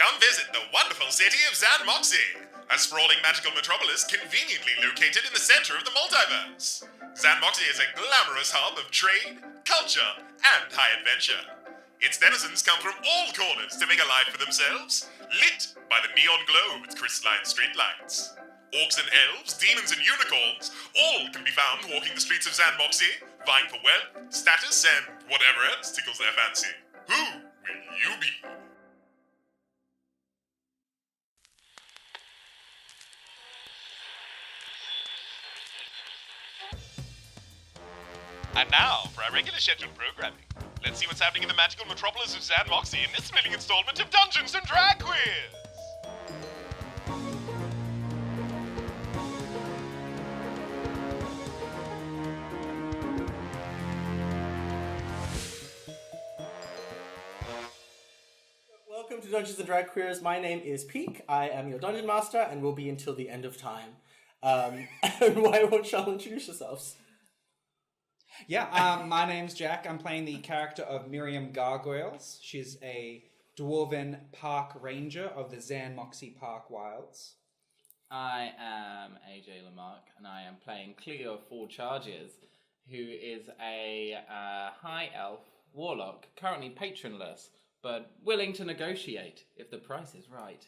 Come visit the wonderful city of Xan'moxie, a sprawling magical metropolis conveniently located in the center of the multiverse. Xan'moxie is a glamorous hub of trade, culture, and high adventure. Its denizens come from all corners to make a life for themselves, lit by the neon glow of its crystalline streetlights. Orcs and elves, demons and unicorns, all can be found walking the streets of Xan'moxie, vying for wealth, status, and whatever else tickles their fancy. Who will you be? And now for our regular scheduled programming. Let's see what's happening in the magical metropolis of Xan'moxie in this thrilling installment of Dungeons and Drag Quiz. Welcome to Dungeons and Drag Queers. My name is Peak. I am your Dungeon Master and will be until the end of time. And why won't y'all introduce yourselves? Yeah, my name's Jack. I'm playing the character of Miriam Gargoyles. She's a dwarven park ranger of the Xan'moxie Park Wilds. I am AJ Lamarck, and I am playing Cleo Fallcharges, who is a high elf warlock, currently patronless, but willing to negotiate if the price is right.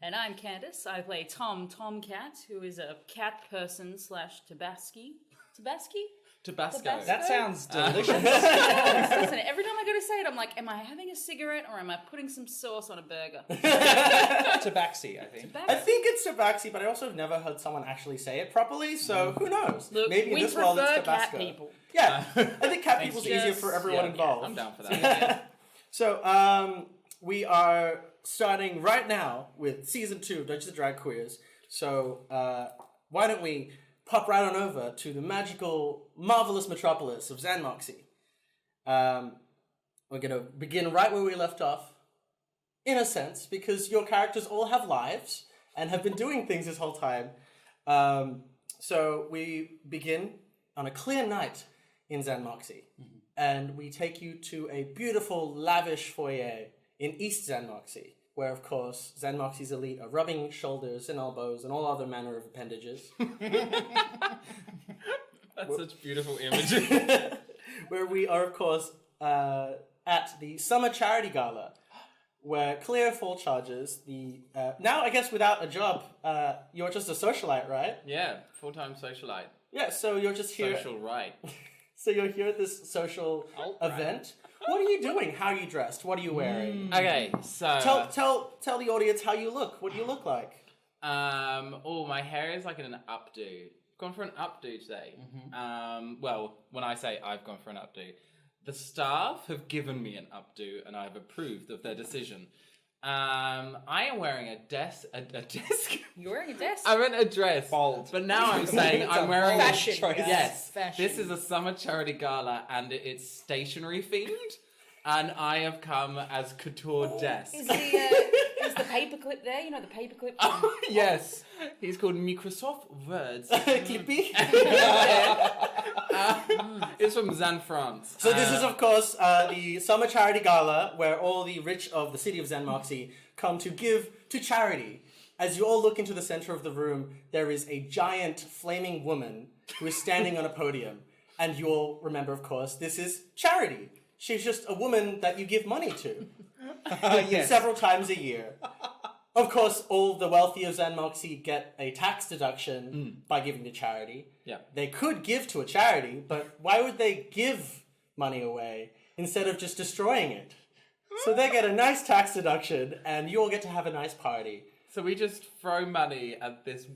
And I'm Candace. I play Tomcat, who is a cat person / Tabasco. Tabasco. That sounds delicious. Listen, every time I go to say it, I'm like, am I having a cigarette or am I putting some sauce on a burger? Tabaxi, I think. I think it's Tabaxi, but I also have never heard someone actually say it properly, so who knows? Look, maybe in we this world it's prefer Tabasco. cat people. Yeah, I think cat people's Yes. easier for everyone involved. I'm down for that. So, we are starting right now with Season 2 of Dungeons & Drag Queers. So, why don't we pop right on over to the magical, marvellous metropolis of Xan'moxie. We're going to begin right where we left off, in a sense, because your characters all have lives and have been doing things this whole time. So we begin on a clear night in Xan'moxie, and we take you to a beautiful, lavish foyer in East Xan'moxie, where, of course, Xan'moxie's elite are rubbing shoulders and elbows and all other manner of appendages. That's such beautiful imagery. Where we are, of course, at the Summer Charity Gala, where Cleo Fallcharges, now I guess without a job, you're just a socialite, right? Yeah, full-time socialite. Yeah, so you're just here. Social right. So you're here at this social event. What are you doing? How are you dressed? What are you wearing? Okay, so... Tell the audience how you look. What do you look like? My hair is like in an updo. Gone for an updo today. Well, when I say I've gone for an updo, the staff have given me an updo and I've approved of their decision. I am wearing a desk. You're wearing a desk? I meant a dress. Bold. But now I'm saying I'm wearing fashion. Yes. Fashion. This is a summer charity gala and it's stationery themed. And I have come as couture desk. Is the paperclip there? You know the paperclip? Oh, yes. He's called Microsoft Words. Clippy? It's from Zan, France. So this is, of course, the Summer Charity Gala, where all the rich of the city of Xan'moxie come to give to charity. As you all look into the center of the room, there is a giant flaming woman who is standing on a podium. And you all remember, of course, this is Charity. She's just a woman that you give money to. Yes. Several times a year. Of course, all the wealthy of Xan'moxie get a tax deduction by giving to charity. Yeah. They could give to a charity, but why would they give money away instead of just destroying it? So they get a nice tax deduction, and you all get to have a nice party. So we just throw money at this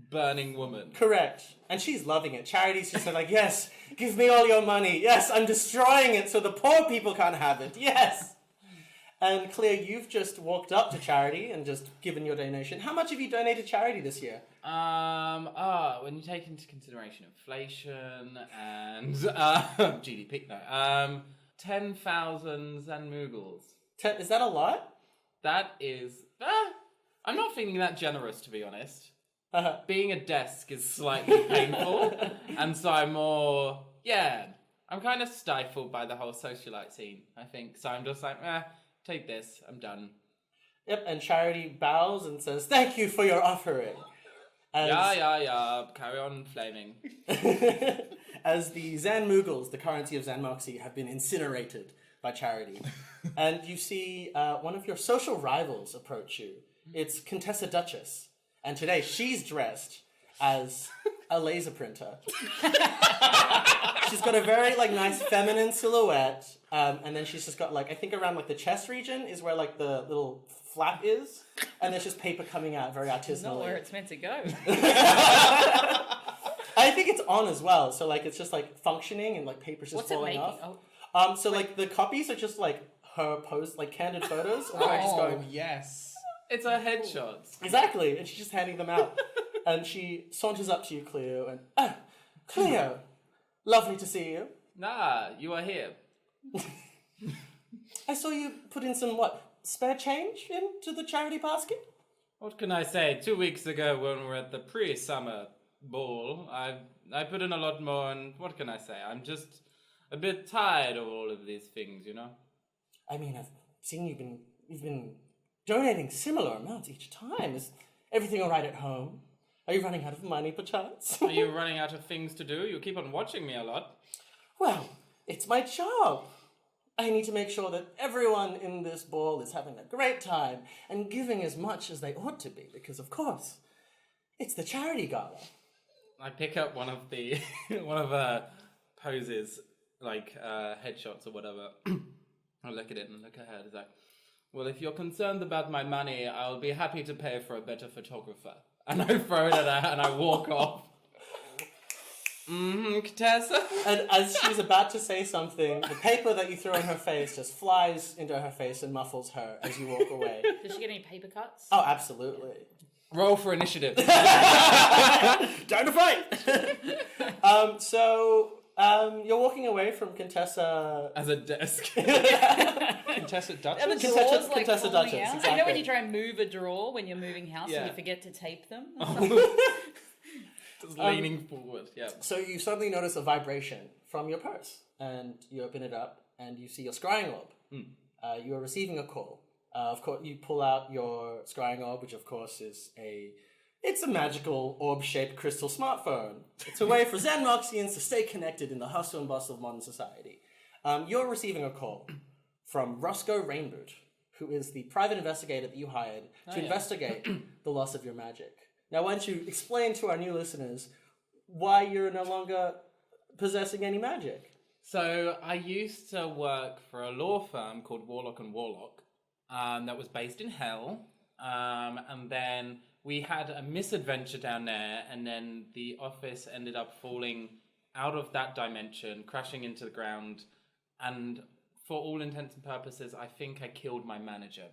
burning woman. Correct. And she's loving it. Charity's just like, yes, give me all your money. Yes, I'm destroying it so the poor people can't have it. Yes. And Cleo, you've just walked up to Charity and just given your donation. How much have you donated to Charity this year? When you take into consideration inflation and GDP, no, 10,000 Xan'moxie. Is that a lot? That is, I'm not feeling that generous, to be honest. Being a desk is slightly painful, and so I'm more, I'm kind of stifled by the whole socialite scene, I think. So I'm just like, take this, I'm done. Yep, and Charity bows and says, "Thank you for your offering." As, Yeah. Carry on flaming. as the Xan'moxie, the currency of Xan'moxie, have been incinerated by Charity. And you see one of your social rivals approach you. It's Contessa Duchess. And today she's dressed as a laser printer. She's got a very nice feminine silhouette, and then she's just got I think around the chest region is where the little flap is, and there's just paper coming out very artisanally. Not where it's meant to go. I think it's on as well, so it's just functioning and paper's just What's it falling making? off. So the copies are just her post candid photos of her just going yes. It's a headshot. exactly, and she's just handing them out, and she saunters up to you, Cleo, and Cleo, lovely to see you. Nah, you are here. I saw you put in some spare change into the charity basket. What can I say? 2 weeks ago when we were at the pre-summer ball, I put in a lot more, and what can I say? I'm just a bit tired of all of these things, I mean, I've seen you've been donating similar amounts each time. Is everything all right at home? Are you running out of money, perchance? Are you running out of things to do? You keep on watching me a lot. Well, it's my job. I need to make sure that everyone in this ball is having a great time and giving as much as they ought to be, because of course, it's the charity gala. I pick up one of the poses, headshots or whatever. I look at it and look at her. It's like, well, if you're concerned about my money, I'll be happy to pay for a better photographer. And I throw it at her and I walk off. Contessa? And as she's about to say something, the paper that you throw in her face just flies into her face and muffles her as you walk away. Does she get any paper cuts? Oh, absolutely. Roll for initiative. Time to fight! You're walking away from Contessa... As a desk. Contessa Duchess? Are the Contessa- drawers Contessa falling Duchess, out? exactly. You know when you try and move a drawer when you're moving house and Yeah. you forget to tape them? Just leaning forward, yeah. So you suddenly notice a vibration from your purse, and you open it up, and you see your scrying orb. You are receiving a call. Of course, you pull out your scrying orb, which of course is it's a magical orb-shaped crystal smartphone. It's a way for Xan'moxians to stay connected in the hustle and bustle of modern society. You're receiving a call from Roscoe Rainboot, who is the private investigator that you hired to investigate the loss of your magic. Now, why don't you explain to our new listeners why you're no longer possessing any magic? So I used to work for a law firm called Warlock and Warlock that was based in Hell. And then we had a misadventure down there, and then the office ended up falling out of that dimension, crashing into the ground. And for all intents and purposes, I think I killed my manager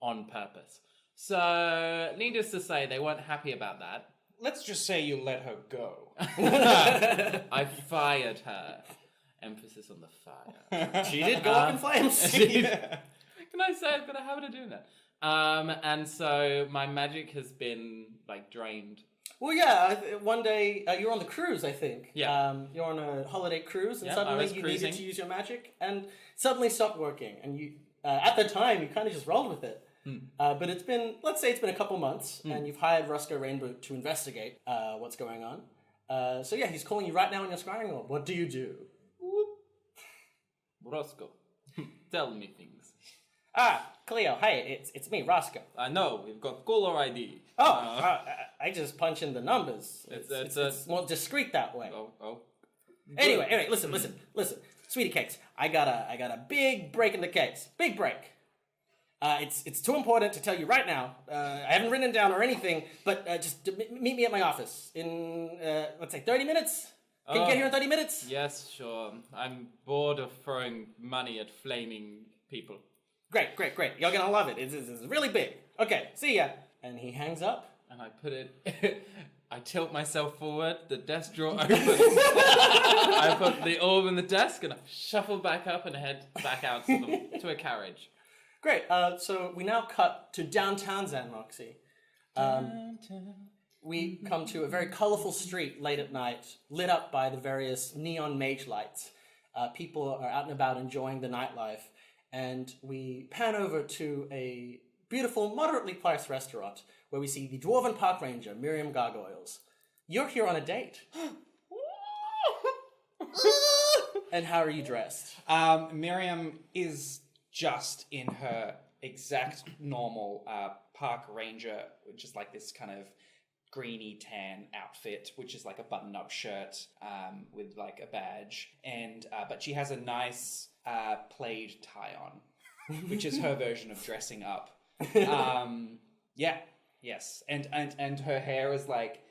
on purpose. So, needless to say, they weren't happy about that. Let's just say you let her go. I fired her. Emphasis on the fire. She did go up in flames. Can I say I've got a habit of doing that? And so my magic has been drained. Well, yeah. One day you're on the cruise, I think. Yeah. You're on a holiday cruise, and Yeah, I suddenly was you cruising. needed to use your magic, and suddenly stopped working. And you, at the time, you kind of just rolled with it. But let's say it's been a couple months, and you've hired Roscoe Rainboot to investigate what's going on. So yeah, he's calling you right now on your scrying orb. What do you do? Roscoe, tell me things. Cleo, hey, it's me, Roscoe. I know, we've got caller ID. I just punch in the numbers. It's more discreet that way. Oh. Anyway, listen, sweetie cakes. I got a big break in the case. Big break. It's too important to tell you right now. I haven't written it down or anything, but just meet me at my office in let's say 30 minutes. Can you get here in 30 minutes? Yes, sure. I'm bored of throwing money at flaming people. Great. You're gonna love it. It's really big. Okay, see ya. And he hangs up. And I put it... I tilt myself forward, the desk drawer opens. I put the orb in the desk and I shuffle back up and head back out to a carriage. Great. So we now cut to downtown Xan'moxie. We come to a very colorful street late at night, lit up by the various neon mage lights. People are out and about enjoying the nightlife. And we pan over to a beautiful, moderately priced restaurant where we see the Dwarven Park Ranger, Miriam Gargoyles. You're here on a date. And how are you dressed? Miriam is just in her exact normal park ranger, which is like this kind of greeny tan outfit, which is like a button-up shirt with like a badge, and but she has a nice plaid tie on, which is her version of dressing up. Yes, and her hair is like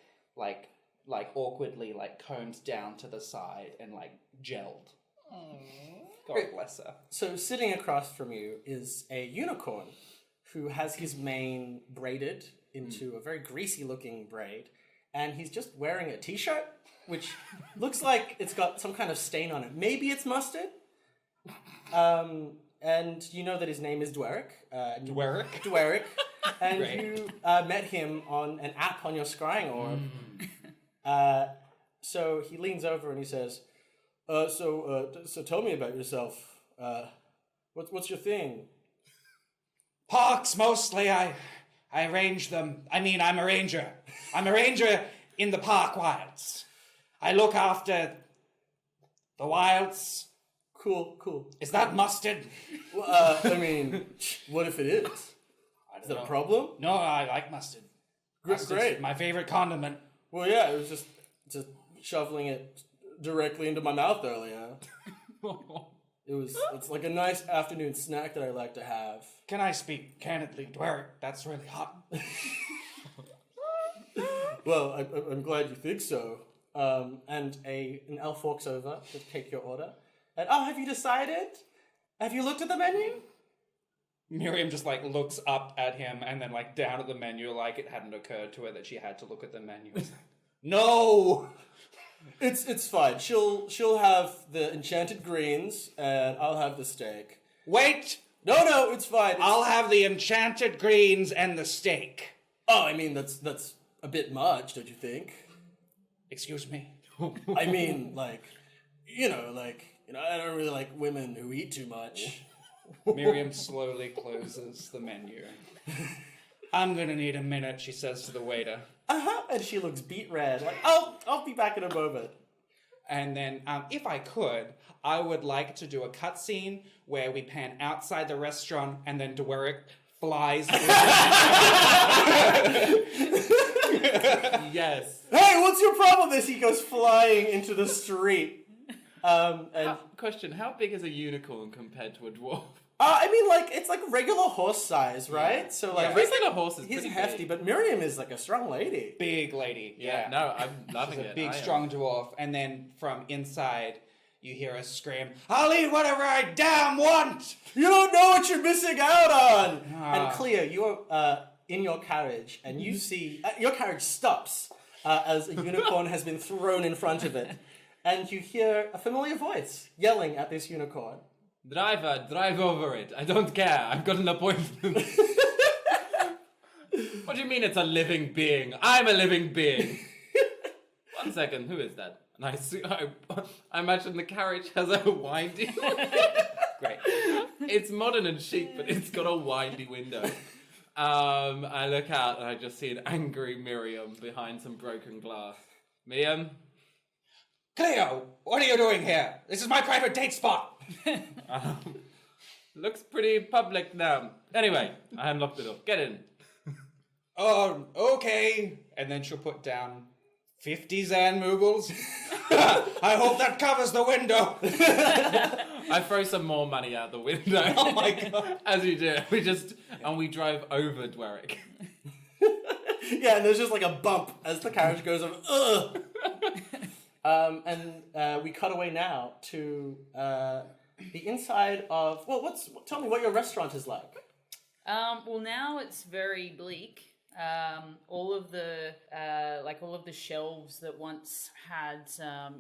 awkwardly like combed down to the side and like gelled. God bless her. So sitting across from you is a unicorn who has his mane braided into a very greasy-looking braid, and he's just wearing a t-shirt, which looks like it's got some kind of stain on it. Maybe it's mustard. And you know that his name is Dwerick. Dwerick. And Right. you met him on an app on your scrying orb. So he leans over and he says, so tell me about yourself. What's your thing? Parks mostly. I range them. I mean, I'm a ranger. I'm a ranger in the park wilds. I look after the wilds. Cool. Is that mustard? Well, I mean, what if it is? Is that a problem? No, I like mustard. Mustard's Great. my favorite condiment. Well, yeah, it was just shoveling it directly into my mouth earlier. It's like a nice afternoon snack that I like to have. Can I speak candidly, Dwerick? That's really hot. Well, I'm glad you think so. And an elf walks over to take your order. And, have you decided? Have you looked at the menu? Miriam just like looks up at him and then like down at the menu like it hadn't occurred to her that she had to look at the menu. No! It's fine. She'll have the enchanted greens, and I'll have the steak. Wait! No, it's fine. I'll have the enchanted greens and the steak. Oh, I mean, that's a bit much, don't you think? Excuse me? I mean, I don't really like women who eat too much. Miriam slowly closes the menu. I'm gonna need a minute, she says to the waiter. And she looks beet red. Like, I'll be back in a moment. And then, if I could, I would like to do a cutscene where we pan outside the restaurant and then Dwerick flies. Yes. Hey, what's your problem? As he goes flying into the street. Question: how big is a unicorn compared to a dwarf? I mean, it's like regular horse size, right? Yeah. So Yeah, regular horse is he's pretty hefty, big. but Miriam is like a strong lady. Big lady. Yeah. No, I'm loving She's a it. big, I am. strong dwarf. And then from inside, you hear a scream, I'll eat whatever I damn want! You don't know what you're missing out on. Ah. And Cleo, you're in your carriage, and you see your carriage stops as a unicorn has been thrown in front of it, and you hear a familiar voice yelling at this unicorn. Driver, drive over it. I don't care. I've got an appointment. What do you mean it's a living being? I'm a living being. 1 second, who is that? And I imagine the carriage has a windy... Great. It's modern and chic, but it's got a windy window. I look out and I just see an angry Miriam behind some broken glass. Miriam? Cleo, what are you doing here? This is my private date spot. Looks pretty public now. Anyway, I unlocked the door. Get in. Oh, okay. And then she'll put down 50 Xan'moxies. I hope that covers the window. I throw some more money out the window. Oh my god. As you do. We drive over Dwerick. Yeah, and there's just like a bump as the carriage goes over. Ugh. And we cut away now to the inside of. Well, tell me what your restaurant is like. Well, now it's very bleak. All of the shelves that once had a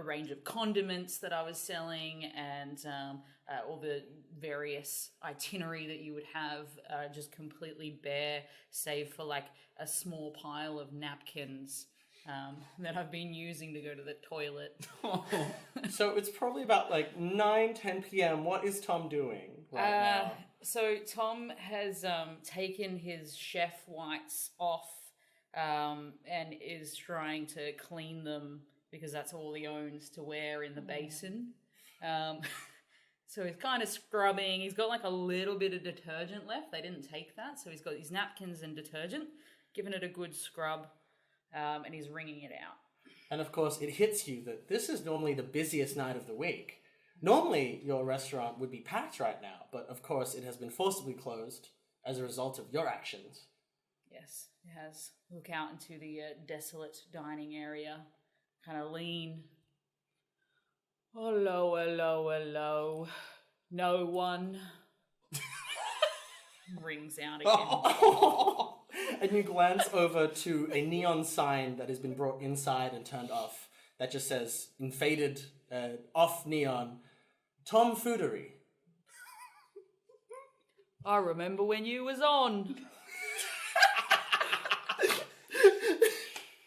range of condiments that I was selling, and all the various itinerary that you would have just completely bare, save for like a small pile of napkins that I've been using to go to the toilet. So it's probably about like 9-10 p.m. What is Tom doing right now? So Tom has taken his chef whites off and is trying to clean them because that's all he owns to wear in the basin. So he's kind of scrubbing. He's got like a little bit of detergent left. They didn't take that. So he's got his napkins and detergent, giving it a good scrub, and he's wringing it out. And of course, it hits you that this is normally the busiest night of the week. Normally, your restaurant would be packed right now, but of course, it has been forcibly closed as a result of your actions. Yes, it has. Look out into the desolate dining area. Kind of lean. Hello, hello, hello. No one. Rings out again. And you glance over to a neon sign that has been brought inside and turned off that just says, in faded, off neon, Tom Foodery. I remember when you was on.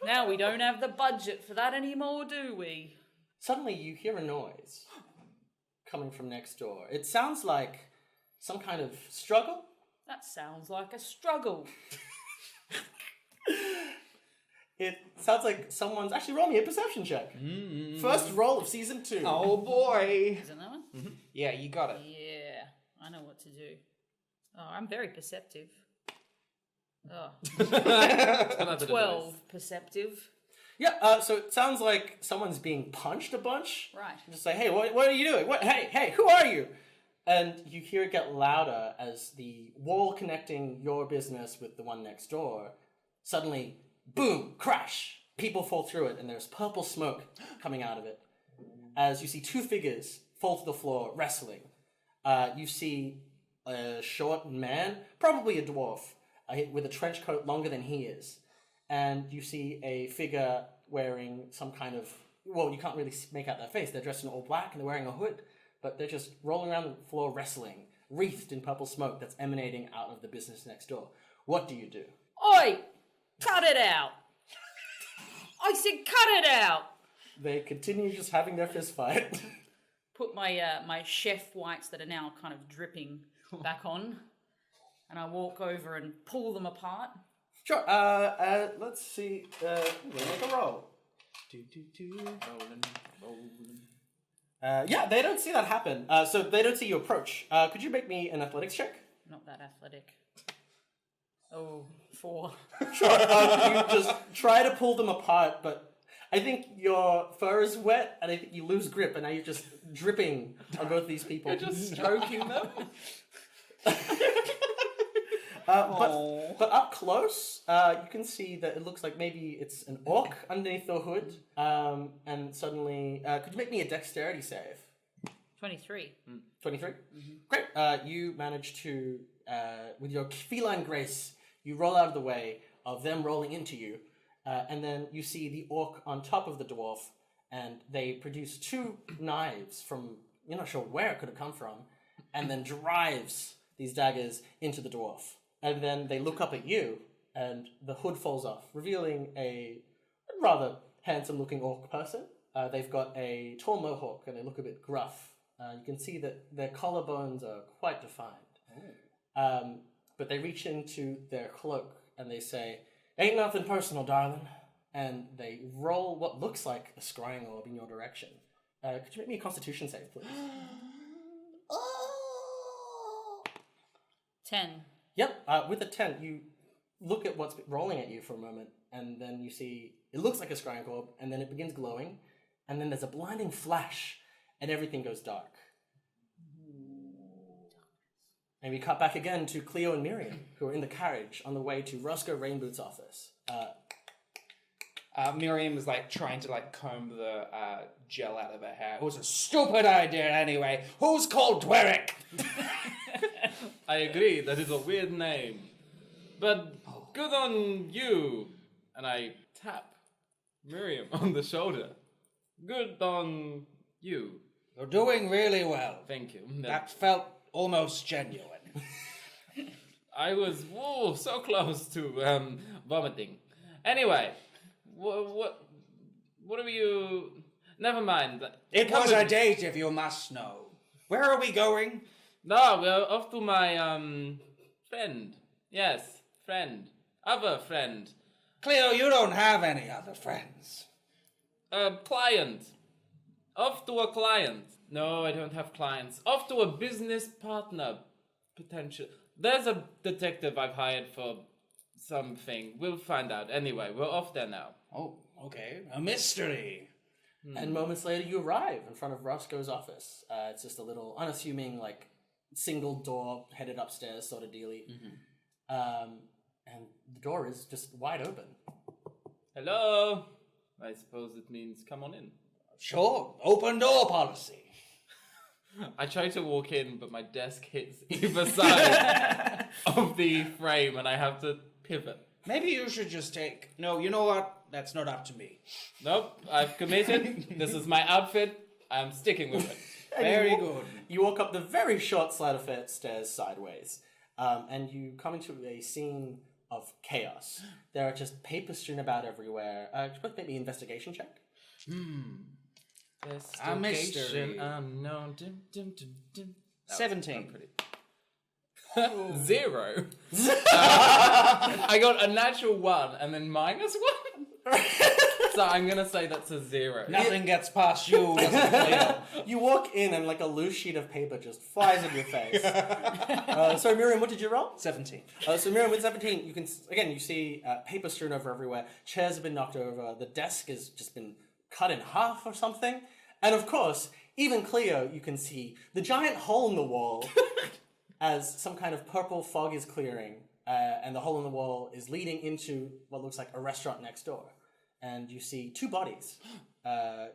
Now we don't have the budget for that anymore, do we? Suddenly you hear a noise coming from next door. It sounds like some kind of struggle. That sounds like a struggle. It sounds like someone's... Actually, roll me a perception check. First roll of season 2. Oh boy. Isn't that one? Mm-hmm. Yeah, you got it. Yeah, I know what to do. Oh, I'm very perceptive. Oh, 12 perceptive. Yeah, so it sounds like someone's being punched a bunch. Right. You just say, hey, what are you doing? Hey, who are you? And you hear it get louder as the wall connecting your business with the one next door suddenly, boom, crash. People fall through it, and there's purple smoke coming out of it. As you see 2 figures fall to the floor, wrestling. You see a short man, probably a dwarf, with a trench coat longer than he is. And you see a figure wearing some kind of... Well, you can't really make out their face. They're dressed in all black, and they're wearing a hood. But they're just rolling around the floor wrestling, wreathed in purple smoke that's emanating out of the business next door. What do you do? Oi! Cut it out! I said cut it out! They continue just having their fist fight. Put my my chef whites that are now kind of dripping back on, and I walk over and pull them apart. Sure, let's see. We'll make a roll. Yeah, they don't see that happen. So they don't see you approach. Could you make me an athletics check? Not that athletic. Oh, 4. Sure. You just try to pull them apart, but I think your fur is wet, and I think you lose grip, and now you're just dripping on both these people. You're just stroking them. But up close, you can see that it looks like maybe it's an orc underneath the hood. And suddenly, could you make me a dexterity save? 23. 23? Mm-hmm. Great. You manage to, with your feline grace, you roll out of the way of them rolling into you. And then you see the orc on top of the dwarf, and they produce 2 knives from, you're not sure where it could have come from, and then drives these daggers into the dwarf. And then they look up at you, and the hood falls off, revealing a rather handsome-looking orc person. They've got a tall mohawk, and they look a bit gruff. You can see that their collarbones are quite defined. But they reach into their cloak, and they say, "Ain't nothing personal, darling." And they roll what looks like a scrying orb in your direction. Could you make me a constitution save, please? 10. Yep, with a 10, you look at what's rolling at you for a moment, and then you see, it looks like a scrying orb, and then it begins glowing, and then there's a blinding flash, and everything goes dark. And we cut back again to Cleo and Miriam, who are in the carriage on the way to Roscoe Rainboot's office. Miriam is like trying to like comb the gel out of her hair. It was a stupid idea anyway. Who's called Dwerick? I agree, that is a weird name. But good on you. And I tap Miriam on the shoulder. Good on you. You're doing really well. Thank you. That felt almost genuine. I was so close to vomiting. Anyway, what are you... Never mind. It Come was with a me. date, if you must know. Where are we going? No, we're off to my, friend. Yes, friend. Other friend. Cleo, you don't have any other friends. Client. Off to a client. No, I don't have clients. Off to a business partner. Potential. There's a detective I've hired for something. We'll find out. Anyway, we're off there now. Oh, okay. A mystery. And moments later, you arrive in front of Roscoe's office. It's just a little unassuming, like, single door headed upstairs sort of dealie. And the door is just wide open. Hello. I suppose it means come on in. Sure. Open door policy. I try to walk in, but my desk hits either side of the frame, and I have to pivot. Maybe you should just take... No, you know what? That's not up to me. Nope, I've committed. This is my outfit. I'm sticking with it. Very good. You walk up the very short slide of stairs sideways, and you come into a scene of chaos. There are just paper strewn about everywhere. Maybe investigation check. A mystery. No. 17. 0. I got a natural 1 and then minus 1. So I'm gonna say that's a 0. Nothing gets past you, does it, Cleo? You walk in and like a loose sheet of paper just flies in your face. So Miriam, what did you roll? 17. So Miriam, with 17, you can you see paper strewn over everywhere. Chairs have been knocked over. The desk has just been cut in half or something. And of course, even Cleo, you can see the giant hole in the wall as some kind of purple fog is clearing, and the hole in the wall is leading into what looks like a restaurant next door. And you see 2 bodies.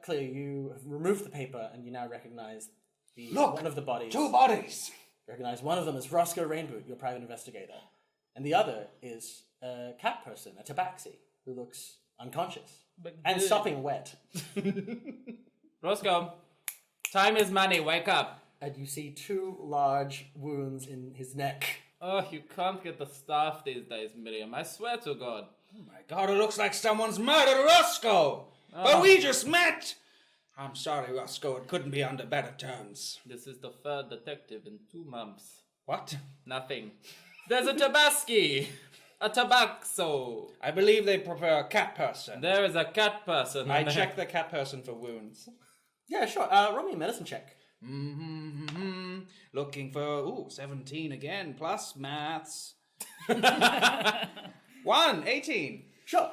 Cleo, you have removed the paper, and you now recognize one of the bodies. 2 bodies! Recognize one of them as Roscoe Rainboot, your private investigator. And the other is a cat person, a tabaxi, who looks unconscious. And sopping wet. Roscoe, time is money, wake up. And you see 2 large wounds in his neck. Oh, you can't get the staff these days, Miriam. I swear to God. Oh my God, it looks like someone's murdered Roscoe! But we just met! I'm sorry, Roscoe, it couldn't be under better terms. This is the 3rd detective in 2 months. What? Nothing. There's a Tabasci! A Tabaxo! I believe they prefer a cat person. There is a cat person. I check the cat person for wounds. Yeah, sure. Roll me a medicine check. Looking for, 17 again, plus maths. 18. Sure.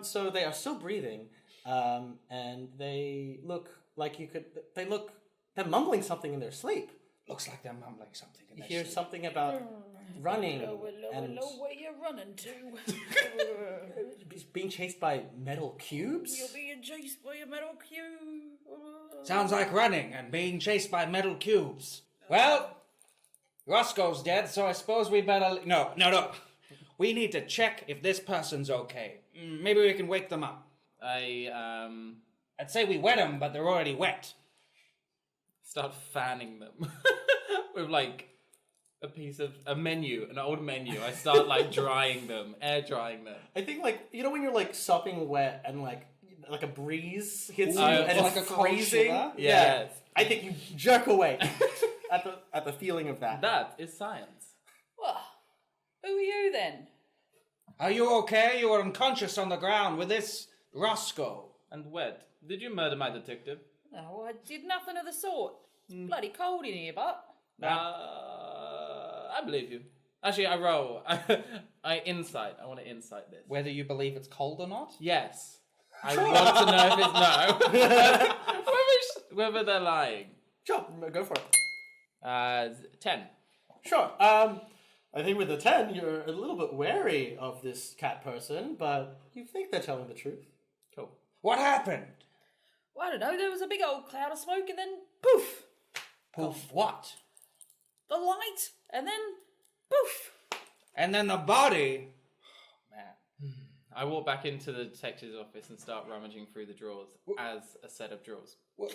So they are still breathing, and they look like they're mumbling something in their sleep. Looks like they're mumbling something in You their hear sleep. something about running and where you running to? being chased by metal cubes. You're being chased by a metal cube. Sounds like running and being chased by metal cubes. Well, Roscoe's dead, so I suppose we better... No. We need to check if this person's okay. Maybe we can wake them up. I'd say we wet them, but they're already wet. start fanning them with like a menu, an old menu. I start like drying them, air drying them. I think when you're like sopping wet and like a breeze hits you Ooh, and like it's a cold freezing. shiver? Yes. I think you jerk away at the feeling of that. That is science. Well, who are you then? Are you okay? You were unconscious on the ground with this Roscoe. And wet. Did you murder my detective? No, I did nothing of the sort. It's bloody cold in here, but... I believe you. Actually, I roll. I insight. I want to insight this. Whether you believe it's cold or not? Yes. I want to know if it's no. whether they're lying. Sure, go for it. 10. Sure. I think with a 10, you're a little bit wary of this cat person, but you think they're telling the truth. Cool. What happened? Well, I don't know, there was a big old cloud of smoke and then poof! Poof what? The light, and then poof! And then the body. Man. I walk back into the detective's office and start rummaging through the drawers as a set of drawers. Well,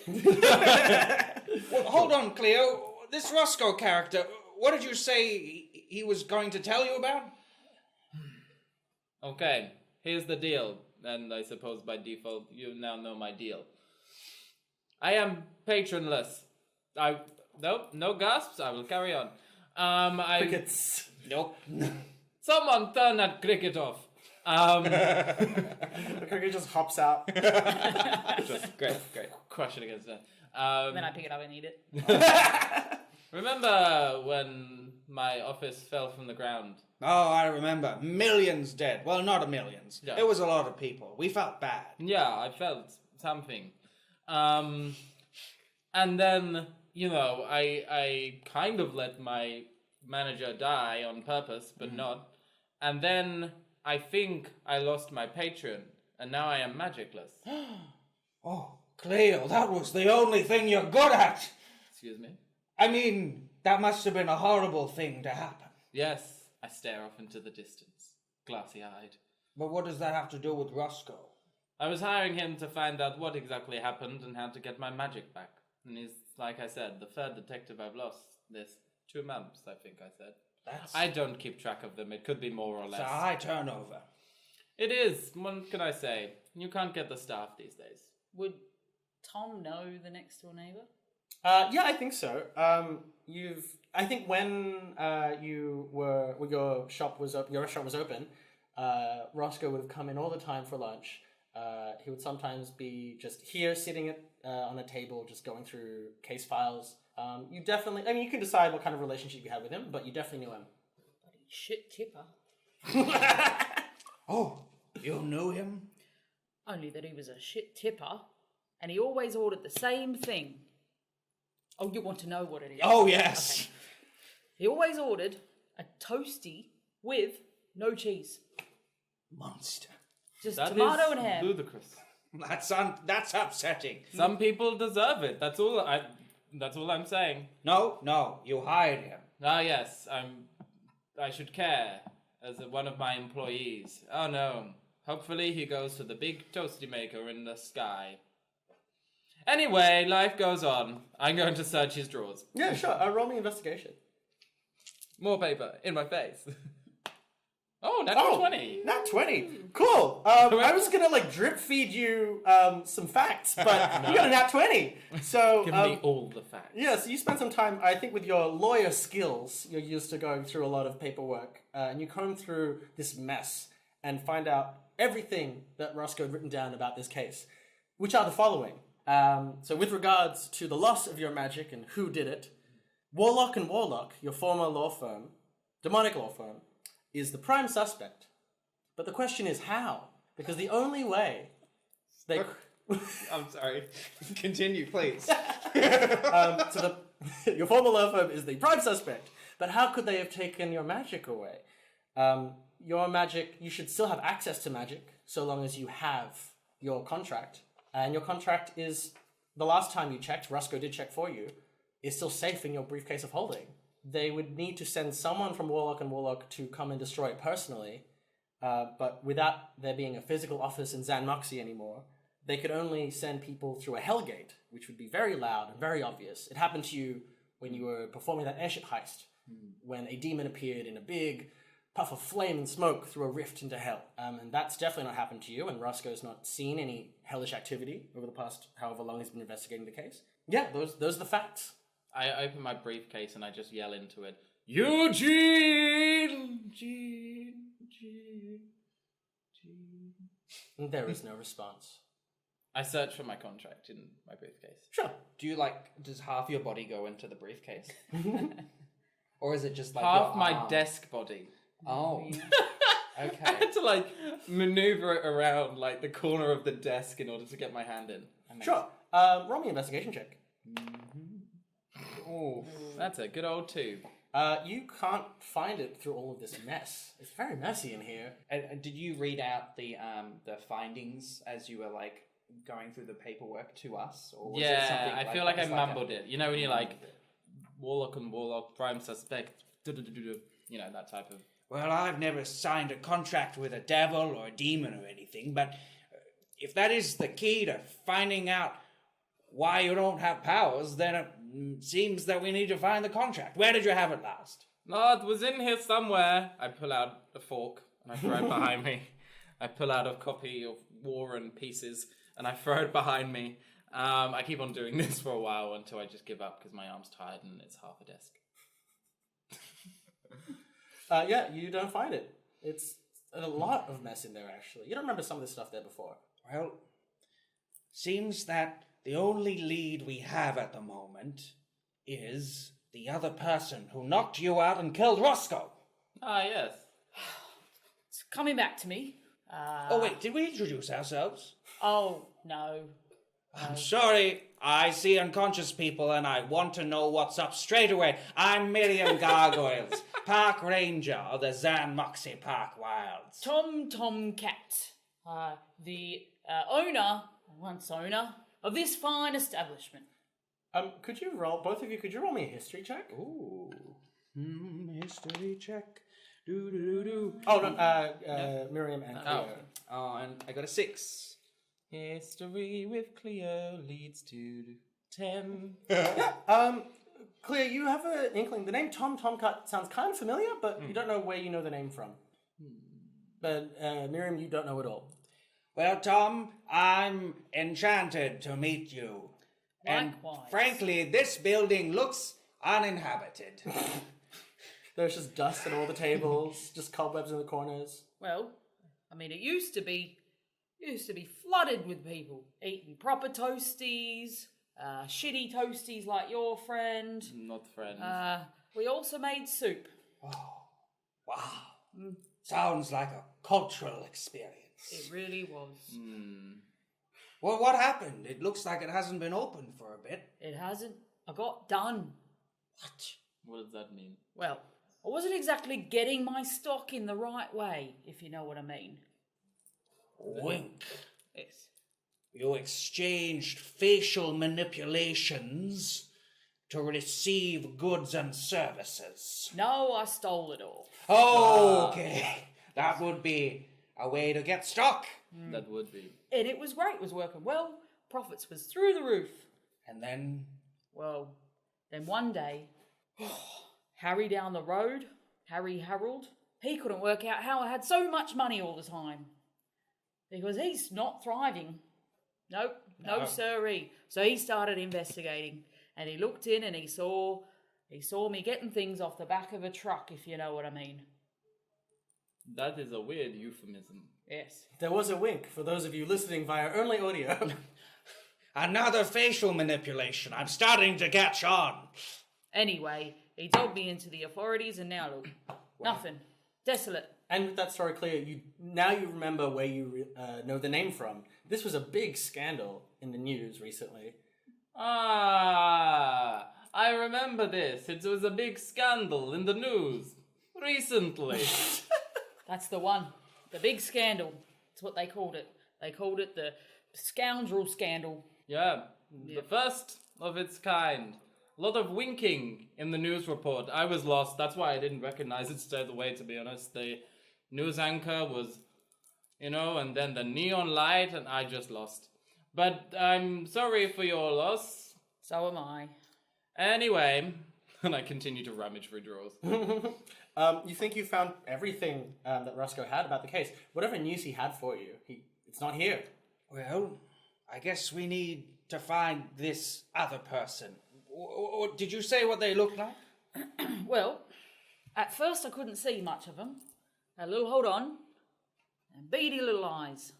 hold on, Cleo. This Roscoe character, what did you say he was going to tell you about? Okay, here's the deal. And I suppose by default, you now know my deal. I am patronless. Nope, no gasps. I will carry on. Crickets. Nope. Someone turn that cricket off. The cricket just hops out. Just great. Crush it against it. Then I pick it up and eat it. Remember when my office fell from the ground? Oh, I remember. Millions dead. Well, not millions. Yeah. It was a lot of people. We felt bad. Yeah, I felt something. And then, I kind of let my manager die on purpose, but not. And then I think I lost my patron, and now I am magicless. Oh, Cleo, that was the only thing you're good at. Excuse me? I mean, that must have been a horrible thing to happen. Yes, I stare off into the distance, glassy-eyed. But what does that have to do with Roscoe? I was hiring him to find out what exactly happened and how to get my magic back. And he's, like I said, the third detective I've lost this 2 months, I think I said. I don't keep track of them. It could be more or less. It's a high turnover. It is. What can I say? You can't get the staff these days. Would Tom know the next door neighbor? Yeah, I think so. I think when your restaurant was open, Roscoe would have come in all the time for lunch. He would sometimes be just here sitting on a table, just going through case files. You can decide what kind of relationship you have with him, but you definitely knew him. Bloody shit tipper. Oh, you knew him? Only that he was a shit tipper, and he always ordered the same thing. Oh, you want to know what it is? Oh, yes. Okay. He always ordered a toasty with no cheese. Monster. Just That tomato is and ham. ludicrous. That's upsetting. Some people deserve it. That's all I'm saying. No, you hired him. Ah, yes, I should care as one of my employees. Oh no. Hopefully he goes to the big toasty maker in the sky. Anyway, life goes on. I'm going to search his drawers. Yeah, sure. Roll me investigation. More paper in my face. Oh, natural 20. Nat 20. Cool. I was gonna drip feed you some facts, but you got a nat 20. So Give me all the facts. yeah, so you spent some time, I think, with your lawyer skills. You're used to going through a lot of paperwork, and you comb through this mess and find out everything that Roscoe had written down about this case, which are the following. So with regards to the loss of your magic and who did it, Warlock and Warlock, your former law firm, demonic law firm, is the prime suspect. But the question is how? Because the only way they... I'm sorry. Continue, please. Your former law firm is the prime suspect. But how could they have taken your magic away? Your magic, you should still have access to magic so long as you have your contract. And your contract is, the last time you checked, Roscoe did check for you, is still safe in your briefcase of holding. They would need to send someone from Warlock and Warlock to come and destroy it personally, but without there being a physical office in Xan'moxie anymore, they could only send people through a Hellgate, which would be very loud and very obvious. It happened to you when you were performing that airship heist, when a demon appeared in a big puff of flame and smoke through a rift into hell. And that's definitely not happened to you, and Roscoe's not seen any hellish activity over the past however long he's been investigating the case. Yeah, those are the facts. I open my briefcase and I just yell into it, Eugene! Gene. And there is no response. I search for my contract in my briefcase. Sure. Does half your body go into the briefcase? Or is it just like Half your my arm? desk body. Oh. I Okay. had to maneuver it around the corner of the desk in order to get my hand in. Sure. Roll me an investigation check. Oh. That's a good old 2. You can't find it through all of this mess. It's very messy in here. And did you read out the findings as you were going through the paperwork to us, or was it something I feel like I mumbled it. You know when you're Warlock and Warlock, prime suspect, that type of... Well, I've never signed a contract with a devil or a demon or anything, but if that is the key to finding out why you don't have powers, then it seems that we need to find the contract. Where did you have it last? No, it was in here somewhere. I pull out a fork and I throw it behind me. I pull out a copy of War and Pieces and I throw it behind me. I keep on doing this for a while until I just give up because my arm's tired and it's half a desk. Yeah, you don't find it. It's a lot of mess in there, actually. You don't remember some of this stuff there before. Well, seems that the only lead we have at the moment is the other person who knocked you out and killed Roscoe. Ah, yes. It's coming back to me. Oh, wait, did we introduce ourselves? Oh, no. I'm sorry, I see unconscious people and I want to know what's up straight away. I'm Miriam Gargoyles, Park Ranger of the Xan'moxie Park Wilds. Tomcat. The once owner, of this fine establishment. Could you roll, both of you, could you roll me a history check? Ooh. History check. Do. Oh, no, Miriam and Cleo. Oh, and I got a 6. History with Cleo leads to 10. Cleo, you have an inkling. The name Tomcat sounds kind of familiar, but you don't know where you know the name from. But Miriam, you don't know at all. Well, Tom, I'm enchanted to meet you. Likewise. And frankly, this building looks uninhabited. There's just dust at all the tables, just cobwebs in the corners. Well, I mean, it used to be flooded with people eating proper toasties, shitty toasties like your friend. Not friends. We also made soup. Oh, wow. Sounds like a cultural experience. It really was. Well, what happened? It looks like it hasn't been open for a bit. It hasn't. I got done. What? What does that mean? Well, I wasn't exactly getting my stock in the right way, if you know what I mean. Wink. Yes. You exchanged facial manipulations to receive goods and services. No, I stole it all. Okay. That would be a way to get stock. That would be. And it was great. It was working well. Profits was through the roof. And then... Well, then one day, Harry down the road, Harry Harold, he couldn't work out how I had so much money all the time. Because he's not thriving. Nope, no sirree. So he started investigating, and he looked in and he saw me getting things off the back of a truck, if you know what I mean. That is a weird euphemism. Yes. There was a wink for those of you listening via only audio. Another facial manipulation. I'm starting to catch on. Anyway, he told me into the authorities, and now look, nothing. Desolate. And with that story clear, you remember where you know the name from. This was a big scandal in the news recently. Ah, I remember this. It was a big scandal in the news recently. That's the one. The big scandal. That's what they called it. They called it the scoundrel scandal. Yeah, the first of its kind. A lot of winking in the news report. I was lost. That's why I didn't recognize it straight away, to be honest. The news anchor was, and then the neon light, and I just lost. But I'm sorry for your loss. So am I. Anyway, and I continue to rummage for drawers. You think you found everything that Roscoe had about the case. Whatever news he had for you, it's not here. Well, I guess we need to find this other person. Did you say what they look like? Well, at first I couldn't see much of them. A little hold on, and beady little eyes.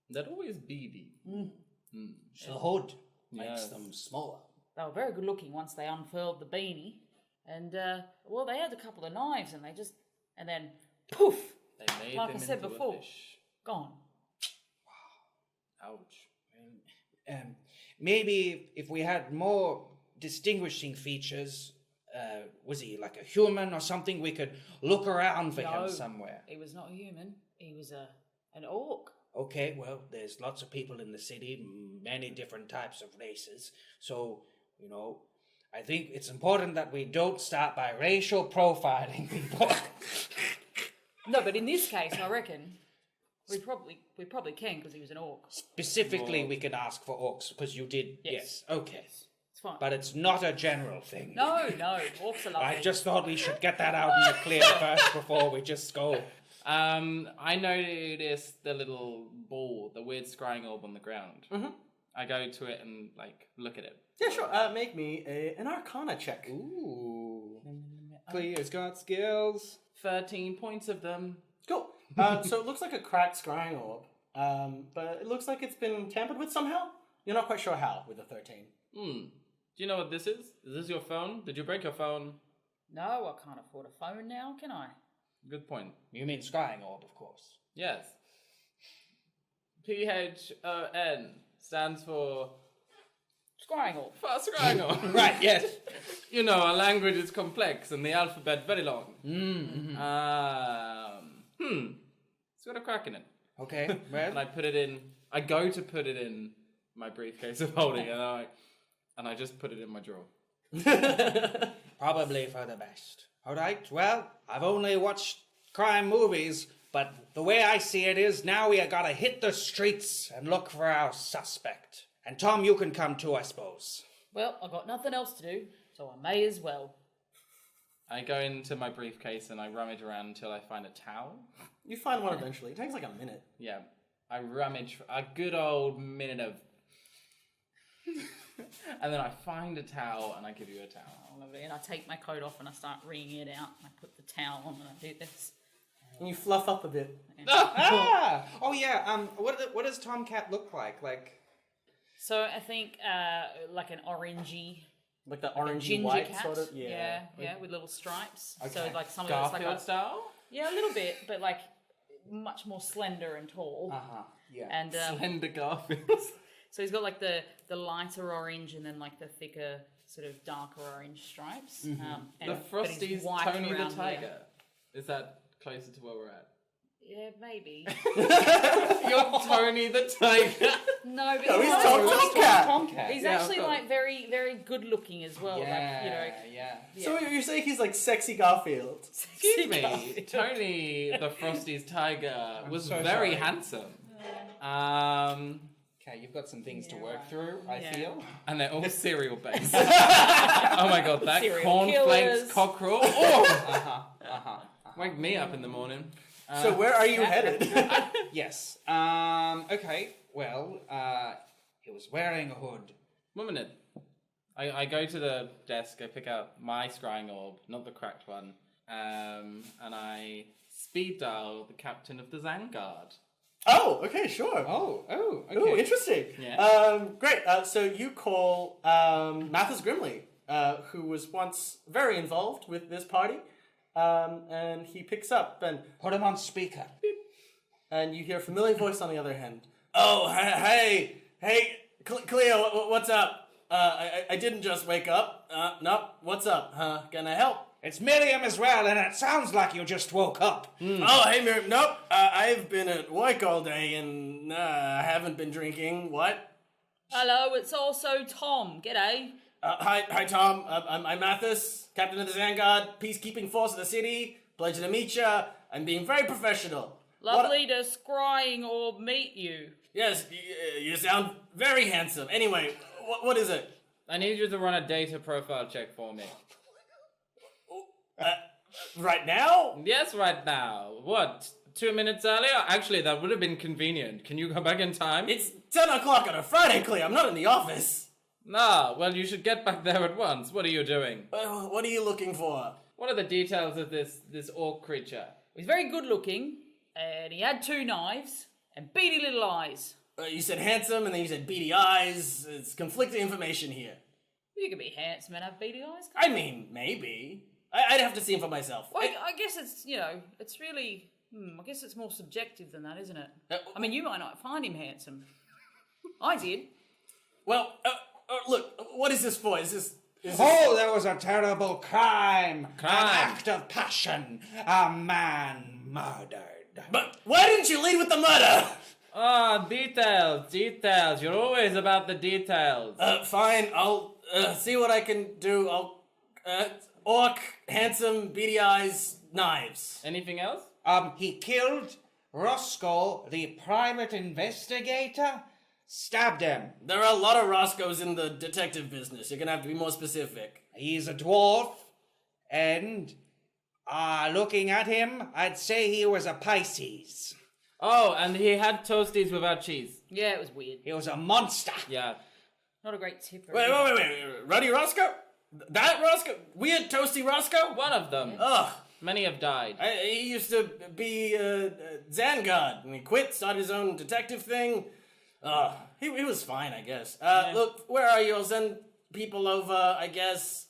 That always beady. The hood makes Yes. them smaller. They were very good looking once they unfurled the beanie. And, they had a couple of knives and then poof, They made like I them said into before, a fish. gone. Ouch. Maybe if we had more distinguishing features, was he like a human or something? We could look around for No. him somewhere. He was not a human. He was an orc. Okay, well, there's lots of people in the city, many different types of races. So, I think it's important that we don't start by racial profiling people. No, but in this case, I reckon we probably can because he was an orc. Specifically, we can ask for orcs because you did. Yes. Okay. It's fine. But it's not a general thing. No, orcs are lovely. I just thought we should get that out in the clear first before we just go. I noticed the little ball, the weird scrying orb on the ground. I go to it and like look at it. Yeah, sure. Make me an Arcana check. Ooh. Cleo's got skills. 13 points of them. Cool. So it looks like a cracked scrying orb, but it looks like it's been tampered with somehow. You're not quite sure how with a 13. Do you know what this is? Is this your phone? Did you break your phone? No, I can't afford a phone now, can I? Good point. You mean scrying orb, of course. Yes. PHON stands for Scrying orb. fast scrying orb. Right, yes. You know, our language is complex and the alphabet very long. It's got a crack in it. Okay, well. And I put it in. I go to put it in my briefcase of holding, and I just put it in my drawer. Probably for the best. All right, well, I've only watched crime movies, but the way I see it is now we gotta hit the streets and look for our suspect. And Tom, you can come too, I suppose. Well, I've got nothing else to do, so I may as well. I go into my briefcase and I rummage around until I find a towel. You find one eventually. It takes like a minute. Yeah, I rummage for a good old minute of... and then I find a towel and I give you a towel. And I take my coat off and I start wringing it out. And I put the towel on and I do this. And you fluff up a bit. Ah! Oh, yeah, what does Tomcat look like? Like... So I think like an orangey... Like the like a orangey ginger white cat. sort of. Yeah, with little stripes. So Okay. like some of it's like Garfield style? yeah, a little bit, but like much more slender and tall. Uh-huh, yeah. And Slender Garfield. so he's got like the lighter orange and then like the thicker sort of darker orange stripes. And, The but he's Frosty's white Tony the around Tiger. here. Is that closer to where we're at? Yeah, maybe. You're Tony the Tiger. No, but No, he's, he's like- Tomcat. Tomcat. he's Yeah, actually of course. like very, very good looking as well. Yeah, Like, you know, yeah. So you're saying he's like sexy Garfield? Excuse me, Tony the Frosty's Tiger was so very sorry. handsome. Okay, you've got some things to work through, I Yeah. feel. And they're all cereal based. Oh my god, that Cereal cornflakes killers. cockerel. Oh! Wake me up in the morning. So where are you headed? Yes. Okay, well, he was wearing a hood. 1 minute. I go to the desk, I pick out my scrying orb, not the cracked one, and I speed dial the captain of the Vanguard. Oh, okay, sure. Oh, okay. Ooh, interesting. Yeah. Great. So you call Mathis Grimley, who was once very involved with this party, and he picks up and Put him on speaker. and you hear a familiar voice on the other end. Oh, hey, Cleo, what's up? I didn't just wake up. No, what's up? Can I help? It's Miriam as well, and it sounds like you just woke up. Oh, hey, Miriam. Nope. I've been at work all day and I haven't been drinking. What? hello, it's also Tom. G'day. Hi, Tom. I'm Mathis, captain of the Vanguard, peacekeeping force of the city. Pleasure to meet ya. I'm being very professional. Lovely to scrying or meet you. Yes, you sound very handsome. Anyway, what is it? I need you to run a data profile check for me. Right now? Yes, right now. What? 2 minutes earlier? Actually, that would have been convenient. Can you come back in time? It's 10 o'clock on a Friday, Cleo. I'm not in the office. Nah, well, you should get back there at once. What are you doing? What are you looking for? What are the details of this orc creature? He's very good looking, and he had 2 knives and beady little eyes. You said handsome, and then you said beady eyes. It's conflicting information here. You can be handsome and have beady eyes. I mean, maybe. I'd have to see him for myself. Well, I guess it's, it's really, I guess it's more subjective than that, isn't it? I mean, you might not find him handsome. I did. Well, look, what is this for? Is this... Oh, there was a terrible crime. Crime. An act of passion. A man murdered. But why didn't you lead with the murder? Ah, details. You're always about the details. Fine, I'll see what I can do. Orc, handsome, beady eyes, knives. Anything else? He killed Roscoe, the private investigator. Stabbed him. There are a lot of Roscoes in the detective business. You're gonna have to be more specific. He's a dwarf, and looking at him, I'd say he was a Pisces. Oh, and he had toasties without cheese. Yeah, it was weird. He was a monster. Yeah. Not a great tipper. Wait. Ruddy Roscoe? That Roscoe? Weird toasty Roscoe? One of them. Ugh. Many have died. He used to be Xangard, and he quit, started his own detective thing. He was fine, I guess. Look, where are you? I'll send people over, I guess.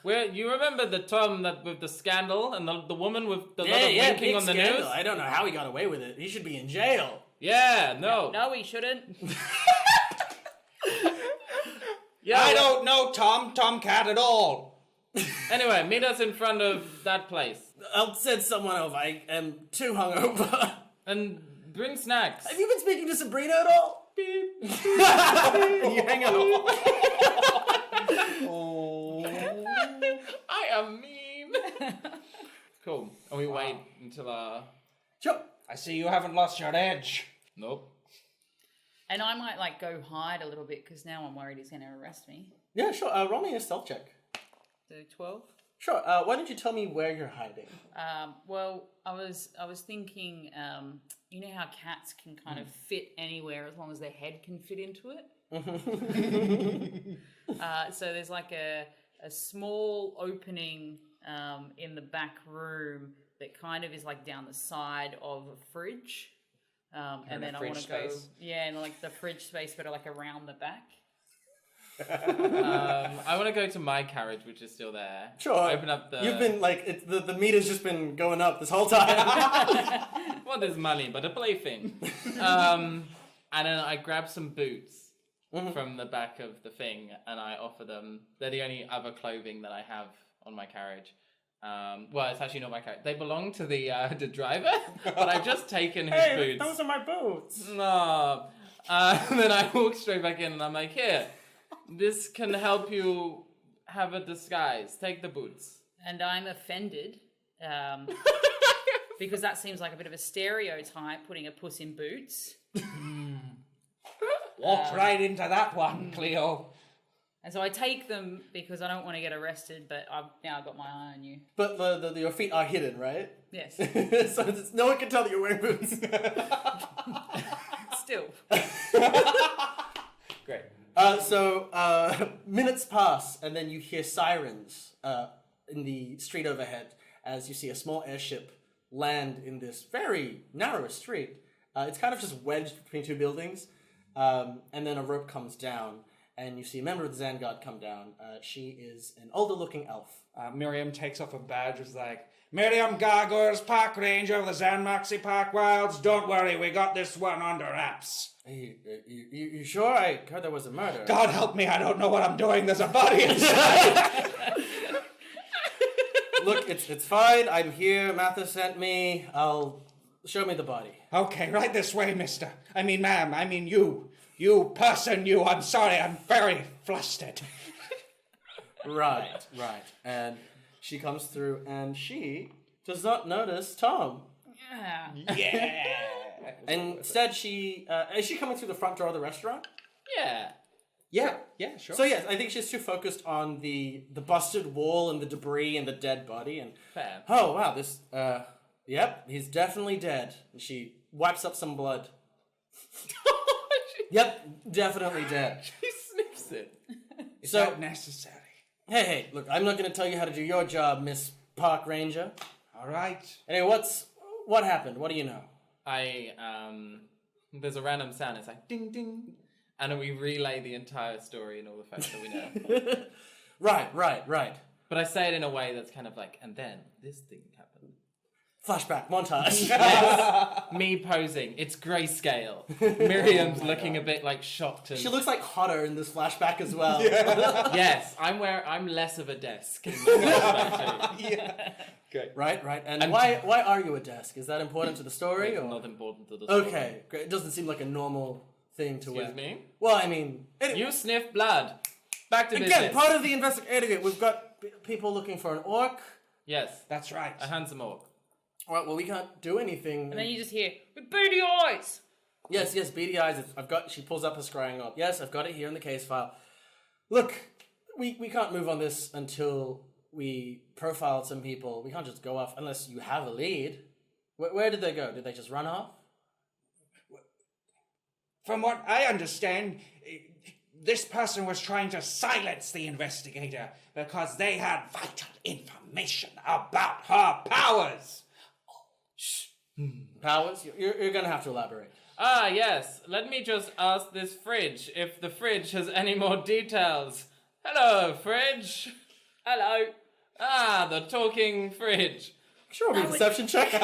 Where you remember the Tom that with the scandal and the woman with the lot of Yeah, winking big on the scandal. news? I don't know how he got away with it. He should be in jail. Yeah, no. No, we shouldn't. Yeah, I don't know Tomcat at all. Anyway, meet us in front of that place. I'll send someone over. I am too hungover. And bring snacks. Have you been speaking to Sabrina at all? Beep. You hang up. I am mean. Cool. And we wait until Sure. I see you haven't lost your edge. Nope. And I might like go hide a little bit because now I'm worried he's going to arrest me. Yeah, sure. Roll me a stealth check. So 12. Sure. Why don't you tell me where you're hiding? Well, I was thinking, you know how cats can kind of fit anywhere as long as their head can fit into it. So there's like a small opening in the back room that kind of is like down the side of a fridge. And then I want to go, and like the fridge space, but like around the back. I want to go to my carriage, which is still there. Sure. Open up the. You've been like the meter's just been going up this whole time. Well, there's money, but a plaything. And then I grab some boots from the back of the thing, and I offer them. They're the only other clothing that I have on my carriage. Well, it's actually not my carriage. They belong to the driver, but I've just taken his boots. Those are my boots. No. And then I walk straight back in, and I'm like, here, this can help you have a disguise. Take the boots. And I'm offended because that seems like a bit of a stereotype, putting a puss in boots. Walked right into that one, Cleo. And so I take them because I don't want to get arrested, but I've now got my eye on you. But your feet are hidden, right? Yes. So no one can tell that you're wearing boots. Still. Great. So minutes pass, and then you hear sirens in the street overhead as you see a small airship land in this very narrow street. It's kind of just wedged between two buildings, and then a rope comes down, and you see a member of the Xan'guard come down. She is an older-looking elf. Miriam takes off a badge, is like, Miriam Gargoyles, Park Ranger of the Xan'moxie Park Wilds. Don't worry, we got this one under wraps. You sure? I heard there was a murder. God help me, I don't know what I'm doing. There's a body inside. Look, it's fine. I'm here. Martha sent me. Show me the body. Okay, right this way, mister. I mean, ma'am. I mean, you. You person, you. I'm sorry, I'm very flustered. Right. And she comes through, and she does not notice Tom. Yeah. Instead, is she coming through the front door of the restaurant? Yeah. Yeah, sure. So yes, I think she's too focused on the busted wall and the debris and the dead body, and Fair. oh wow, this yep, he's definitely dead. And she wipes up some blood. Yep, definitely dead. She sniffs it. Is so- that necessary? Hey, look, I'm not going to tell you how to do your job, Miss Park Ranger. All right. Anyway, what happened? What do you know? There's a random sound. It's like ding ding, and then we relay the entire story and all the facts that we know. Right. But I say it in a way that's kind of like, and then this thing happened. Flashback montage. Me posing. It's grayscale. Miriam's looking a bit like shocked. And She looks like hotter in this flashback as well. yes, I'm less of a desk. In the flashback too. Great. Right. And why are you a desk? Is that important to the story? It's Or? not important to the story. Okay, great. It doesn't seem like a normal thing to wear. Excuse me? Well, I mean, You sniff blood. Back to again, business. part of the investigating. We've got people looking for an orc. Yes, That's right. a handsome orc. All right, well, we can't do anything. And then you just hear, with beady eyes! Yes, beady eyes. She pulls up a scrying orb. Yes, I've got it here in the case file. Look, we can't move on this until we profiled some people. We can't just go off unless you have a lead. Where did they go? Did they just run off? from what I understand, this person was trying to silence the investigator because they had vital information about her powers. Powers? You're gonna have to elaborate. Ah, yes. Let me just ask this fridge if the fridge has any more details. Hello, fridge. Hello. Ah, the talking fridge. Sure, be a deception check.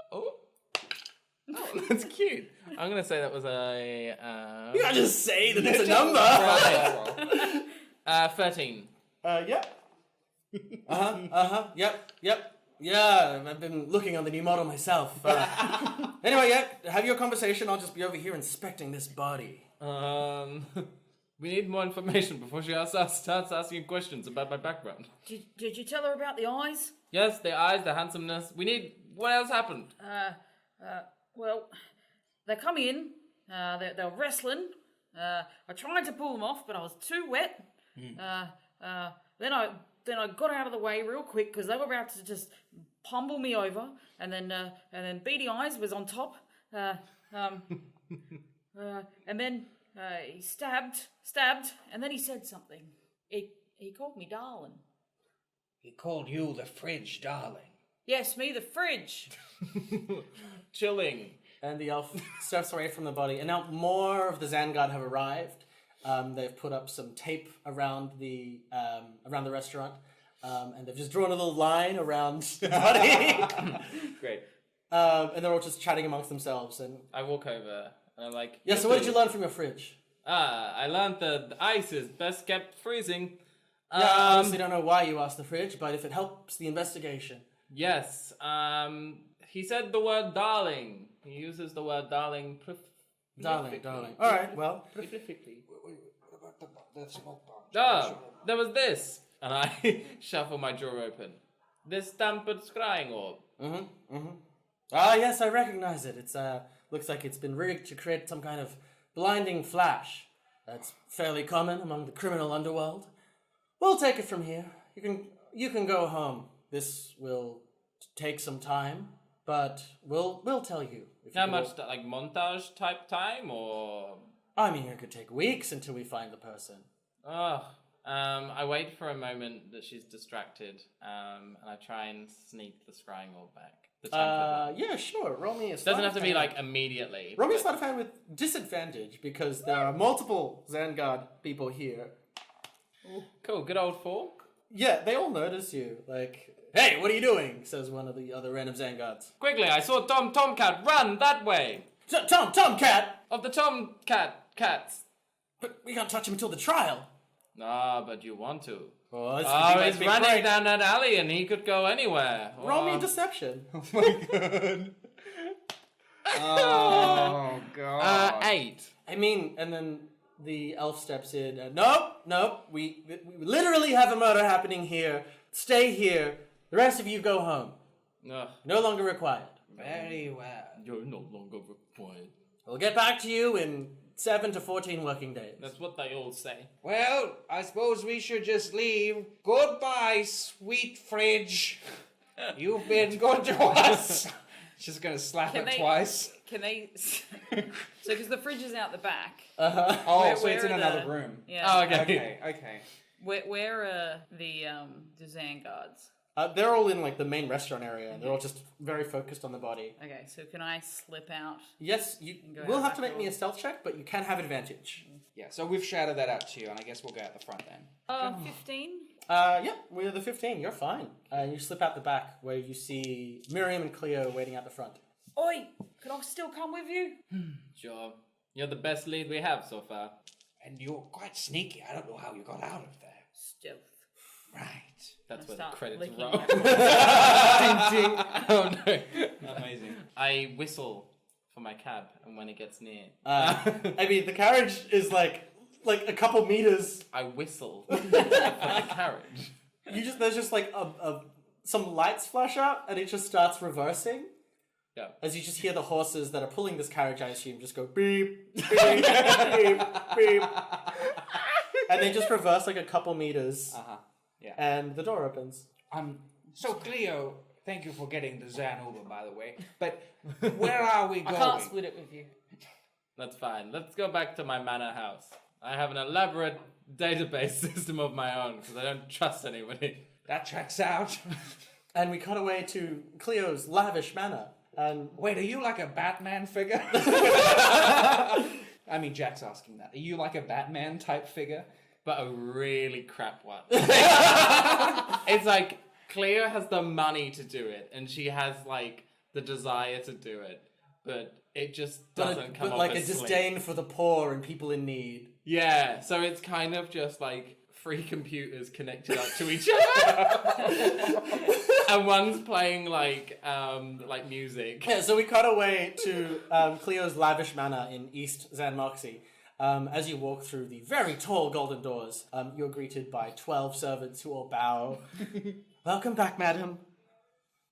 Oh, that's cute. I'm gonna say that was a. You can't just say that it's a number. 13. Yep. Yep. Yeah, I've been looking on the new model myself. Anyway, yeah, have your conversation. I'll just be over here inspecting this body. We need more information before she starts asking questions about my background. Did you tell her about the eyes? Yes, the eyes, the handsomeness. We need. What else happened? Well, they come in. They're wrestling. I tried to pull them off, but I was too wet. Then I got out of the way real quick because they were about to just pummel me over, and then Beady Eyes was on top, and then he stabbed, and then he said something. He called me darling. He called you the fridge, darling. Yes, me the fridge. Chilling. And the elf steps away from the body, and now more of the Xangard have arrived. They've put up some tape around the restaurant, and they've just drawn a little line around the body. Great. And they're all just chatting amongst themselves. And I walk over and I'm like, yeah. So what did you learn from your fridge? I learned that the ice is best kept freezing. Yeah, I honestly don't know why you asked the fridge, but if it helps the investigation. Yes. He said the word darling. He uses the word darling. Darling. All right. Well. Prolifically. What about the smoke bomb? Oh, there was this. And I shuffle my drawer open. This tampered scrying orb. Ah, yes, I recognize it. It's looks like it's been rigged to create some kind of blinding flash. That's fairly common among the criminal underworld. We'll take it from here. You can go home. This will take some time, but we'll tell you. How much, like montage type time, or? I mean, it could take weeks until we find the person. Oh, I wait for a moment that she's distracted, and I try and sneak the scrying orb back. The tampered one. Yeah, sure. Roll me a Doesn't have to be like immediately. Roll me a sleight of hand with disadvantage because there are multiple Xangard people here. Cool, good old 4. Yeah, they all notice you. Like, hey, what are you doing? Says one of the other random Xangards. Quickly, I saw Tomcat run that way. Tomcat! Of the Tomcat cats. But we can't touch him until the trial. Ah, but you want to. Oh, He's running down that alley and he could go anywhere. Roll me deception. Oh, God. 8. I mean, and then the elf steps in. And, nope. We literally have a murder happening here. Stay here. The rest of you go home. Ugh. No longer required. Very well. You're no longer required. We'll get back to you in 7 to 14 working days. That's what they all say. Well, I suppose we should just leave. Goodbye, sweet fridge. You've been good to us. She's gonna slap Can it they- twice. Can they? So, because the fridge is out the back. Oh, so where it's in are another the- room. Yeah. Oh, okay. Okay. Where are the Xangards? They're all in like the main restaurant area. They're all just very focused on the body. Okay, so can I slip out? Yes, you go will out have to back make me door. a stealth check, but you can have advantage. Yeah, so we've shouted that out to you, and I guess we'll go out the front then. 15. Yeah, we're the 15. You're fine. You slip out the back where you see Miriam and Cleo waiting out the front. Oi, can I still come with you? Sure. You're the best lead we have so far. And you're quite sneaky. I don't know how you got out of there. Stealth. Right. That's I where the start credits licking roll. everyone. Oh no. Amazing. I whistle for my cab, and when it gets near, I mean, the carriage is like a couple meters. I whistle for the carriage. There's just like some lights flash up, and it just starts reversing. Yeah. As you just hear the horses that are pulling this carriage, I assume, just go beep, beep, beep, beep. And they just reverse like a couple meters. Yeah. And the door opens. So Cleo, Thank you for getting the Xan Uber, by the way. But where are we I going? can't split it with you. That's fine. Let's go back to my manor house. I have an elaborate database system of my own because I don't trust anybody. That checks out. And we cut away to Cleo's lavish manor. And Wait, are you like a Batman figure? I mean, Jack's asking that. Are you like a Batman type figure? But a really crap one. It's like Cleo has the money to do it, and she has like the desire to do it, but it just doesn't come off like a as slick. disdain for the poor and people in need. Yeah, so it's kind of just like three computers connected up to each other, and one's playing like music. Yeah, so we cut away to Cleo's lavish manor in East Xan'moxie. As you walk through the very tall golden doors, you're greeted by 12 servants who all bow. Welcome back, madam.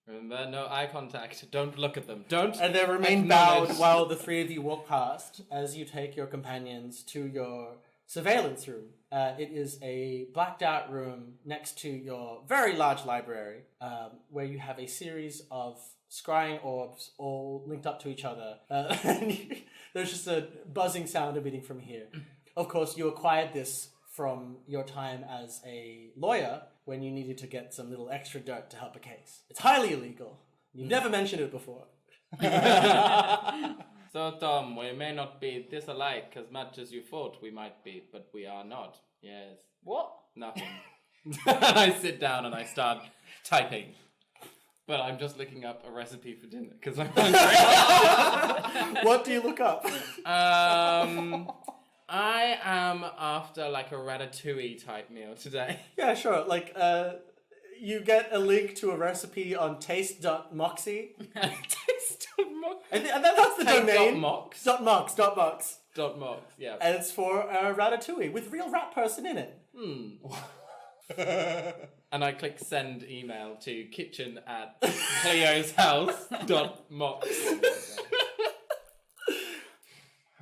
Remember, no eye contact. Don't look at them. Don't. And they remain acknowledge. bowed while the three of you walk past as you take your companions to your surveillance room. It is a blacked out room next to your very large library, where you have a series of scrying orbs all linked up to each other. And there's just a buzzing sound emitting from here. Of course, you acquired this from your time as a lawyer when you needed to get some little extra dirt to help a case. It's highly illegal. You've never mentioned it before. So, Tom, we may not be this alike as much as you thought we might be, but we are not. Yes. What? Nothing. I sit down and I start typing. But I'm just looking up a recipe for dinner because I'm hungry. What do you look up? I am after like a ratatouille type meal today. Yeah, sure. Like, you get a link to a recipe on taste.moxie. And that's the domain. Mox. .mox. .mox, yeah. And it's for a ratatouille with real rat person in it. And I click send email to kitchen@cleoshouse.mox.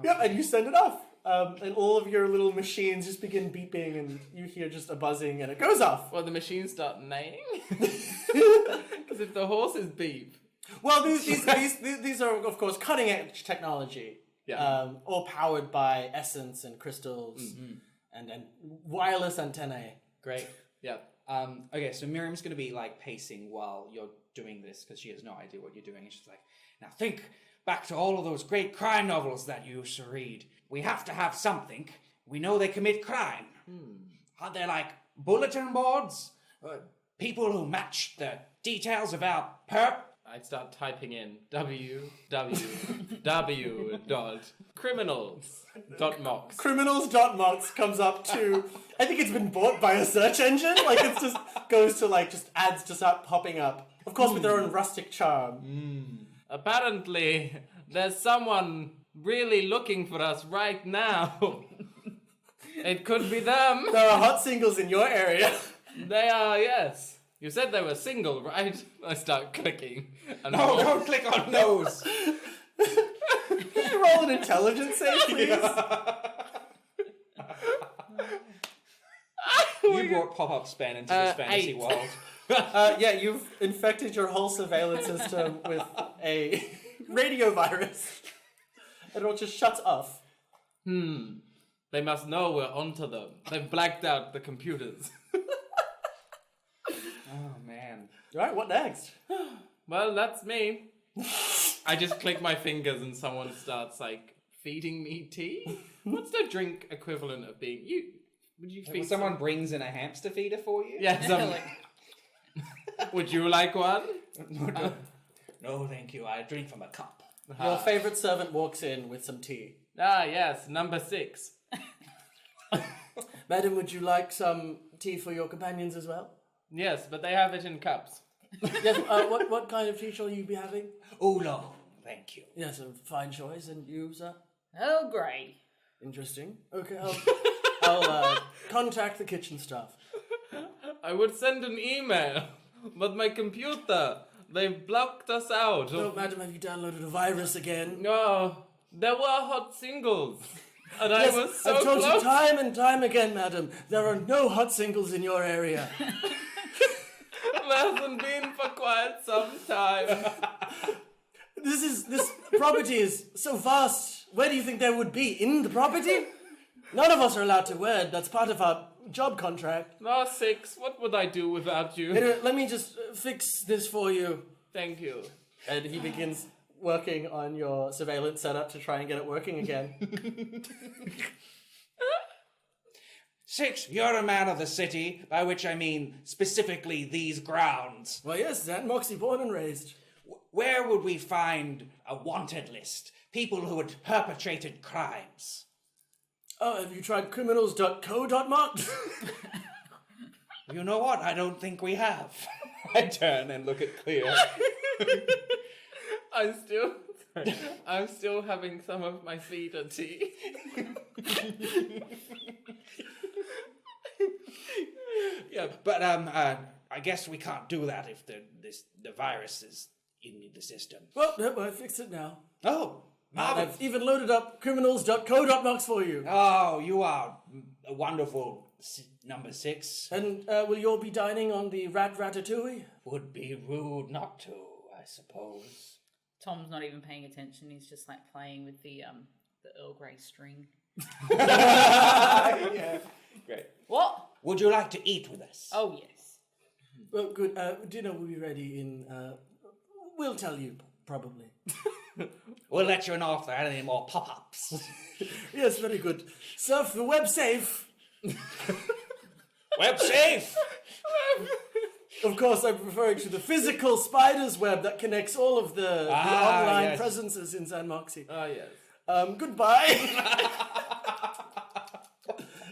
Yep, and you send it off. And all of your little machines just begin beeping, and you hear just a buzzing, and it goes off. Well, the machines start neighing. Because if the horses beep. Well, these are, of course, cutting edge technology. Yeah. All powered by essence and crystals and wireless antennae. Great. Yeah. Okay, so Miriam's going to be like pacing while you're doing this because she has no idea what you're doing. And she's like, now think back to all of those great crime novels that you used to read. We have to have something. We know they commit crime. Are there like bulletin boards? People who match the details of our perp? I'd start typing in www.criminals.mox. Criminals.mox comes up to, I think it's been bought by a search engine. Like, it just goes to, like, just ads to start popping up. Of course, with their own rustic charm. Apparently, there's someone really looking for us right now. It could be them. There are hot singles in your area. They are, yes. You said they were single, right? I start clicking. And No, don't click on those. Can you roll an intelligence save, please? You brought pop-up spam into this fantasy 8. world. Yeah, you've infected your whole surveillance system with a radio virus. And it all just shuts off. They must know we're onto them. They've blacked out the computers. Oh, man. Right, what next? Well, that's me. I just click my fingers and someone starts, like, feeding me tea? What's the drink equivalent of being... Would you feed Someone brings in a hamster feeder for you? Yeah, Would you like one? No, thank you. I drink from a cup. Your favorite servant walks in with some tea. Ah, yes, number 6. Madam, would you like some tea for your companions as well? Yes, but they have it in cups. Yes, what kind of tea shall you be having? Oolong, thank you. Yes, a fine choice. And you, sir? Oh, great. Interesting. Okay, I'll contact the kitchen staff. I would send an email, but my computer, they've blocked us out. Oh, madam, have you downloaded a virus again? No, there were hot singles. And I Yes, was so I've told close. you time and time again, madam, there are no hot singles in your area. There hasn't been for quite some This property is so vast. Where do you think there would be in the property? None of us are allowed to wed. That's part of our job contract. No, 6. What would I do without you? Here, let me just fix this for you. Thank you. And he begins working on your surveillance setup to try and get it working again. 6, you're a man of the city, by which I mean specifically these grounds. Well, yes, Xan'moxie, born and raised. Where would we find a wanted list? People who had perpetrated crimes. Oh, have you tried criminals.co.mox? You know what? I don't think we have. I turn and look at Cleo. I'm still having some of my cedar tea. Yeah, but I guess we can't do that if the virus is in the system. Well, no, I fixed it now. Oh, marvelous. I've even loaded up criminals.co.mox for you. Oh, you are a wonderful number 6. And will you all be dining on the ratatouille? Would be rude not to, I suppose. Tom's not even paying attention. He's just like playing with the Earl Grey string. Yeah. Great. What? Would you like to eat with us? Oh yes. Well, good. Dinner will be ready in... we'll tell you, probably. We'll let you know if there are any more pop-ups. Yes, very good. Surf the web safe. Web safe! Of course, I'm referring to the physical spider's web that connects all of the online yes. presences in Xan'moxie. Oh, yes. Goodbye.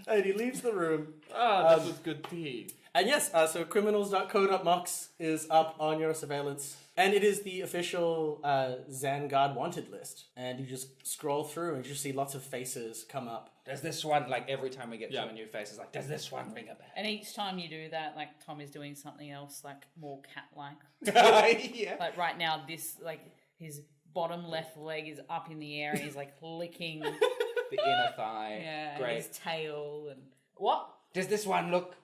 And he leaves the room. Ah, that was good tea. And yes, so criminals.co.mox is up on your surveillance. And it is the official Xanguard wanted list. And you just scroll through and you just see lots of faces come up. Does this one, like, every time we get Yeah. to a new face, it's like, does this one ring a bell? And each time you do that, like Tom is doing something else, like more cat-like. Yeah. Like right now, this like his bottom left leg is up in the air and he's like licking, The inner thigh. yeah, Great. his tail and what? Does this one look...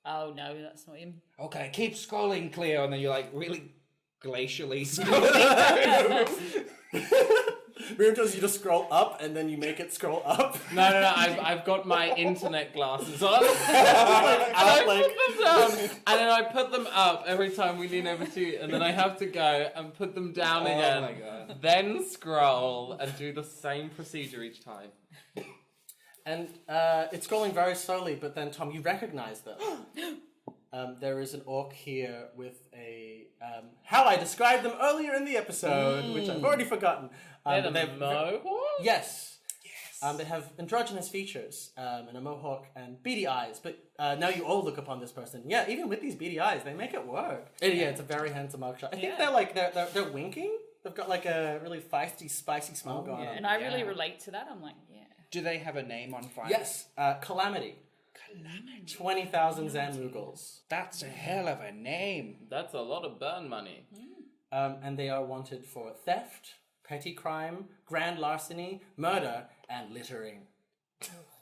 Oh no, that's not him. Okay, keep scrolling, Cleo, And then you're like really glacially scrolling. Miriam tells you to scroll up and then you make it scroll up. No, I've got my internet glasses on. And Out, like, put them down, and then I put them up every time we lean over to you, and then I have to go and put them down again. my God. Then scroll and do the same procedure each time. And it's scrolling very slowly, but then, Tom, you recognize them. There is an orc here with a... how I described them earlier in the episode, which I've already forgotten. They're but the they've- mohawks? Yes. They have androgynous features, and a mohawk and beady eyes. But now you all look upon this person. Yeah, even with these beady eyes, they make it work. Yeah, it's a very handsome mugshot. I think Yeah. they're winking. They've got like a really feisty, spicy smile going Yeah, on. and I really relate to that. I'm like, yeah. Do they have a name on file? Yes, Calamity. 20,000 Xan'moxie. That's a hell of a name. That's a lot of burn money. And they are wanted for theft, petty crime, grand larceny, murder, and littering.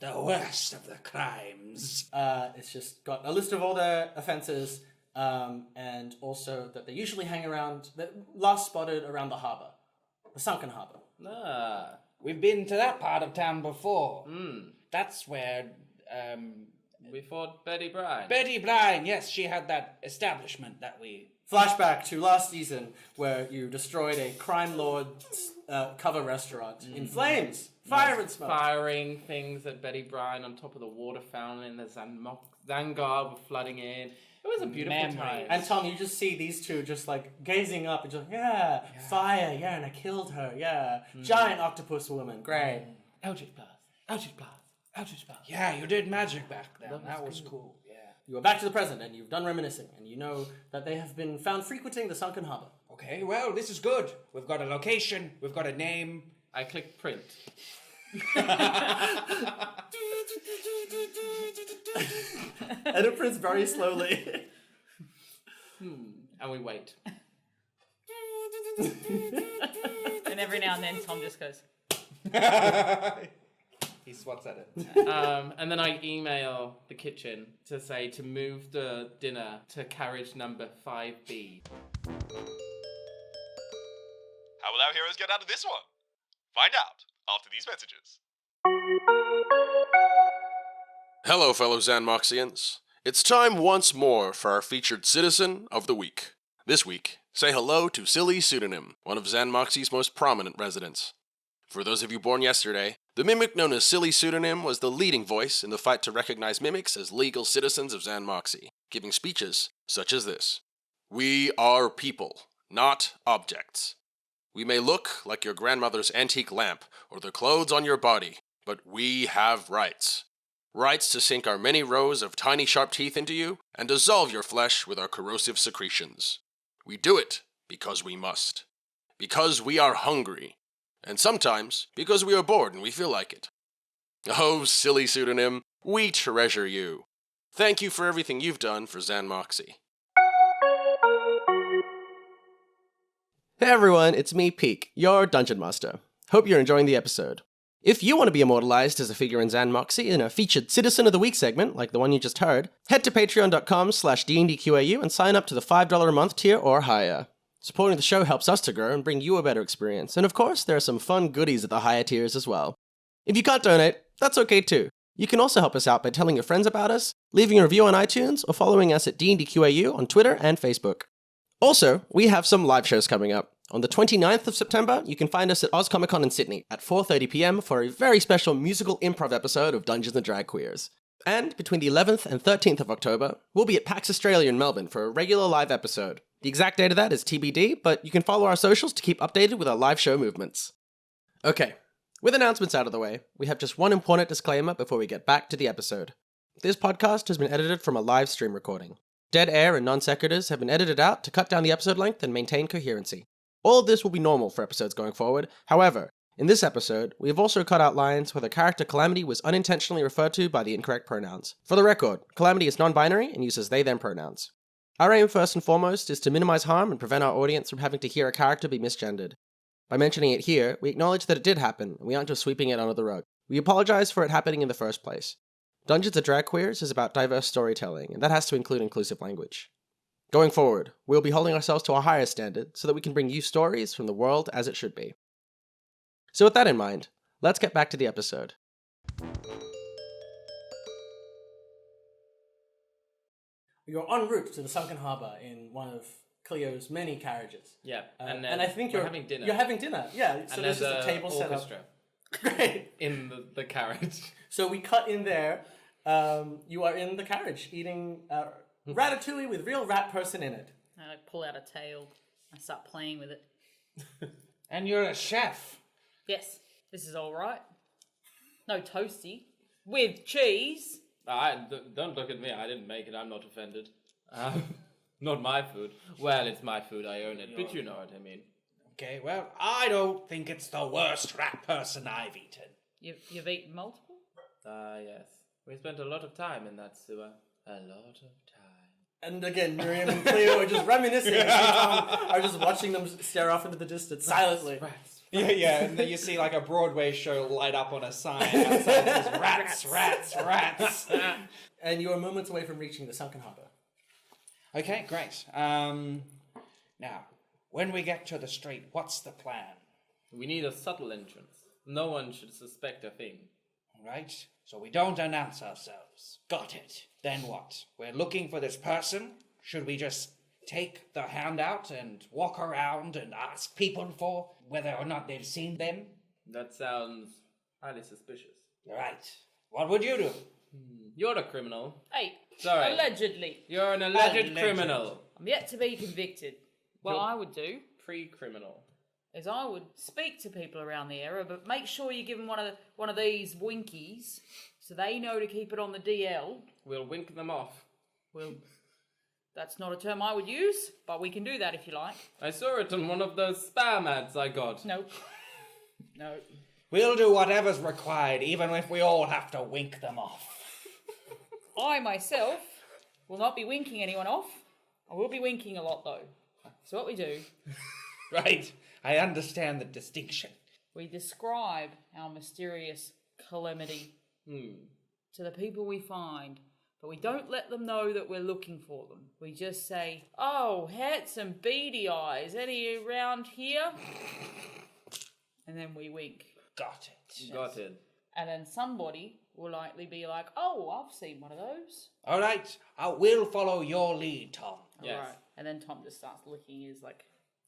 The worst of the crimes. It's just got a list of all their offences, and also that they usually hang around, last spotted around the harbour, the sunken harbour. Ah. We've been to that part of town before. That's where We fought Betty Bryan. Betty Bryan, yes, she had that establishment that we... Flashback to last season, where you destroyed a crime lord's cover restaurant in flames, fire and smoke. Firing things at Betty Bryan on top of the water fountain, and the Xanguard were flooding in. It was a beautiful Memories. time. And Tom, you just see these two just like gazing up and just, fire, yeah, and I killed her, yeah. Giant octopus woman, great. Eldritch Blast. Eldritch Blast. Eldritch Blast. Yeah, you did magic back then. That was cool. Yeah. You are back to the present, and you've done reminiscing, and you know that they have been found frequenting the sunken harbour. Okay, well, this is good. We've got a location, we've got a name. I clicked print. And it prints very slowly. And we wait. And every now and then Tom just goes, He swats at it. And then I email the kitchen to say to move the dinner to carriage number 5B. How will our heroes get out of this one? Find out after these messages. Hello, fellow Xan'moxians. It's time once more for our featured Citizen of the Week. This week, say hello to Silly Pseudonym, one of Xan'moxie's most prominent residents. For those of you born yesterday, the mimic known as Silly Pseudonym was the leading voice in the fight to recognize mimics as legal citizens of Xan'moxie, giving speeches such as this. We are people, not objects. We may look like your grandmother's antique lamp or the clothes on your body, but we have rights. Rights to sink our many rows of tiny sharp teeth into you and dissolve your flesh with our corrosive secretions. We do it because we must. Because we are hungry. And sometimes because we are bored and we feel like it. Oh, Silly Pseudonym, we treasure you. Thank you for everything you've done for Xan'moxie. Hey everyone, it's me, Peak, your Dungeon Master. Hope you're enjoying the episode. If you want to be immortalized as a figure in Xan'moxie in a featured Citizen of the Week segment, like the one you just heard, head to patreon.com/DNDQAU and sign up to the $5 a month tier or higher. Supporting the show helps us to grow and bring you a better experience, and of course, there are some fun goodies at the higher tiers as well. If you can't donate, that's okay too. You can also help us out by telling your friends about us, leaving a review on iTunes, or following us at DNDQAU on Twitter and Facebook. Also, we have some live shows coming up. On the 29th of September, you can find us at OzComicCon in Sydney at 4:30 PM for a very special musical improv episode of Dungeons & Drag Queers. And between the 11th and 13th of October, we'll be at PAX Australia in Melbourne for a regular live episode. The exact date of that is TBD, but you can follow our socials to keep updated with our live show movements. Okay, with announcements out of the way, we have just one important disclaimer before we get back to the episode. This podcast has been edited from a live stream recording. Dead air and non-sequiturs have been edited out to cut down the episode length and maintain coherency. All of this will be normal for episodes going forward. However, in this episode, we have also cut out lines where the character Calamity was unintentionally referred to by the incorrect pronouns. For the record, Calamity is non-binary and uses they-them pronouns. Our aim first and foremost is to minimize harm and prevent our audience from having to hear a character be misgendered. By mentioning it here, we acknowledge that it did happen, and we aren't just sweeping it under the rug. We apologize for it happening in the first place. Dungeons & Drag Queers is about diverse storytelling, and that has to include inclusive language. Going forward, we'll be holding ourselves to a higher standard so that we can bring you stories from the world as it should be. So with that in mind, let's get back to the episode. You're en route to the sunken harbour in one of Cleo's many carriages. Yeah, and I think we're having dinner. You're having dinner, yeah. So and there's just a table set up. Great. In the carriage. So we cut in there. You are in the carriage eating ratatouille with real rat person in it. I pull out a tail. I start playing with it. And you're a chef. Yes, this is all right. No toasty. With cheese. Don't look at me. I didn't make it. I'm not offended. Not my food. Well, it's my food. I own it. But you know what I mean. Okay, well, I don't think it's the worst rat person I've eaten. You've eaten multiple? Yes. We spent a lot of time in that sewer. A lot of time. And again, Miriam and Cleo are just reminiscing. Are just watching them stare off into the distance silently. Rats. Yeah, and then you see like a Broadway show light up on a sign outside that says rats, rats, rats. And you are moments away from reaching the sunken harbour. Okay, great. Now, when we get to the street, what's the plan? We need a subtle entrance. No one should suspect a thing. Right, so we don't announce ourselves. Got it. Then what? We're looking for this person? Should we just take the handout and walk around and ask people for whether or not they've seen them? That sounds highly suspicious. Right. What would you do? You're a criminal. Hey, Sorry. allegedly. You're an alleged criminal. I'm yet to be convicted. What You're- I would do Pre-criminal. is I would speak to people around the area, but make sure you give them one of these winkies so they know to keep it on the DL. We'll wink them off. Well, that's not a term I would use, but we can do that if you like. I saw it on one of those spam ads I got. No. No. We'll do whatever's required, even if we all have to wink them off. I myself will not be winking anyone off. I will be winking a lot, though. So what we do, Right. I understand the distinction. we describe our mysterious calamity to the people we find But we don't let them know that we're looking for them. We just say, "Oh, handsome beady eyes, any around here?" And then we wink. Got it. Got it. And then somebody will likely be like, "Oh, I've seen one of those." All right, I will follow your lead, Tom. Yes. Alright. And then Tom just starts licking his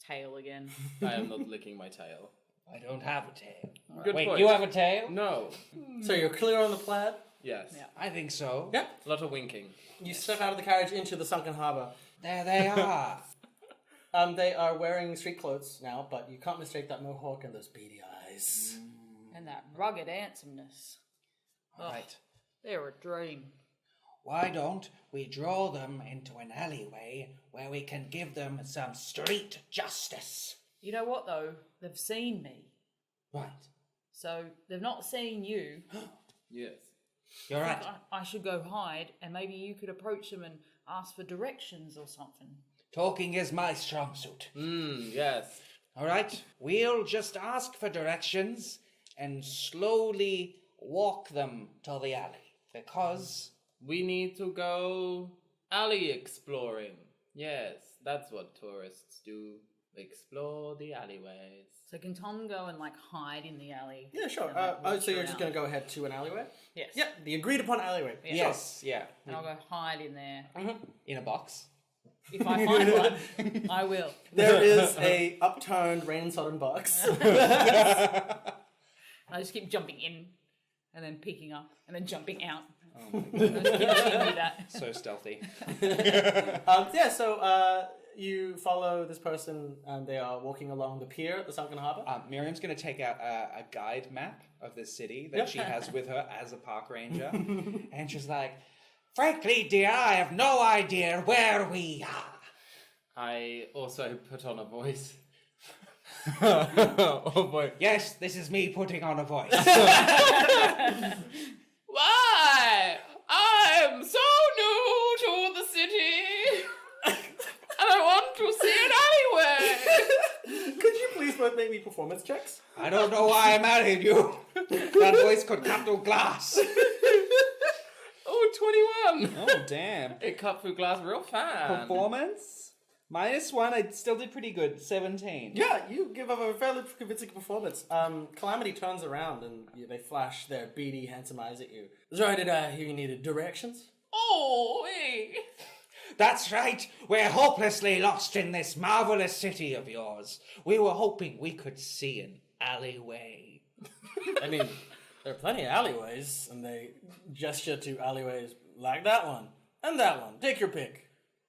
tail again. I am not licking my tail. I don't have a tail. Good Wait, point. you have a tail? No. So you're clear on the plaid? Yes. Yeah. I think so. Yeah. A lot of winking. You step out of the carriage into the sunken harbour. There they are. They are wearing street clothes now, but you can't mistake that mohawk and those beady eyes. And that rugged handsomeness. All right. They're a dream. Why don't we draw them into an alleyway where we can give them some street justice? You know what, though? They've seen me. Right. So they've not seen you. Yes. You're right. I should go hide, and maybe you could approach them and ask for directions or something. Talking is my strong suit. Yes. All right. We'll just ask for directions and slowly walk them to the alley. Because We need to go alley exploring. Yes, that's what tourists do. Explore the alleyways. So can Tom go and hide in the alley? Yeah, sure. And, watch So you're just around? going to go ahead to an alleyway? Yes. Yeah, the agreed upon alleyway. Yeah. Yes, yeah. And I'll go hide in there. In a box. If I find one, I will. There is a upturned, rain-sodden box. I just keep jumping in, and then picking up, and then jumping out. I just continue that. So stealthy. So you follow this person, and they are walking along the pier at the sunken harbour. Miriam's going to take out a guide map of the city that she has with her as a park ranger. And she's like, frankly, dear, I have no idea where we are. I also put on a voice. oh boy. Yes, this is me putting on a voice. Why? I'm so new to the city. And I want to see an alleyway. Could you please both make me performance checks? I don't know why I married you. That voice could cut through glass. Oh, 21. Oh, damn. It cut through glass real fast. Performance? -1, I still did pretty good. 17. Yeah, you give up a fairly convincing performance. Calamity turns around and they flash their beady, handsome eyes at you. Sorry, did I hear you needed directions? Oh, hey. That's right. We're hopelessly lost in this marvelous city of yours. We were hoping we could see an alleyway. I mean, there are plenty of alleyways, and they gesture to alleyways like that one and that one. Take your pick.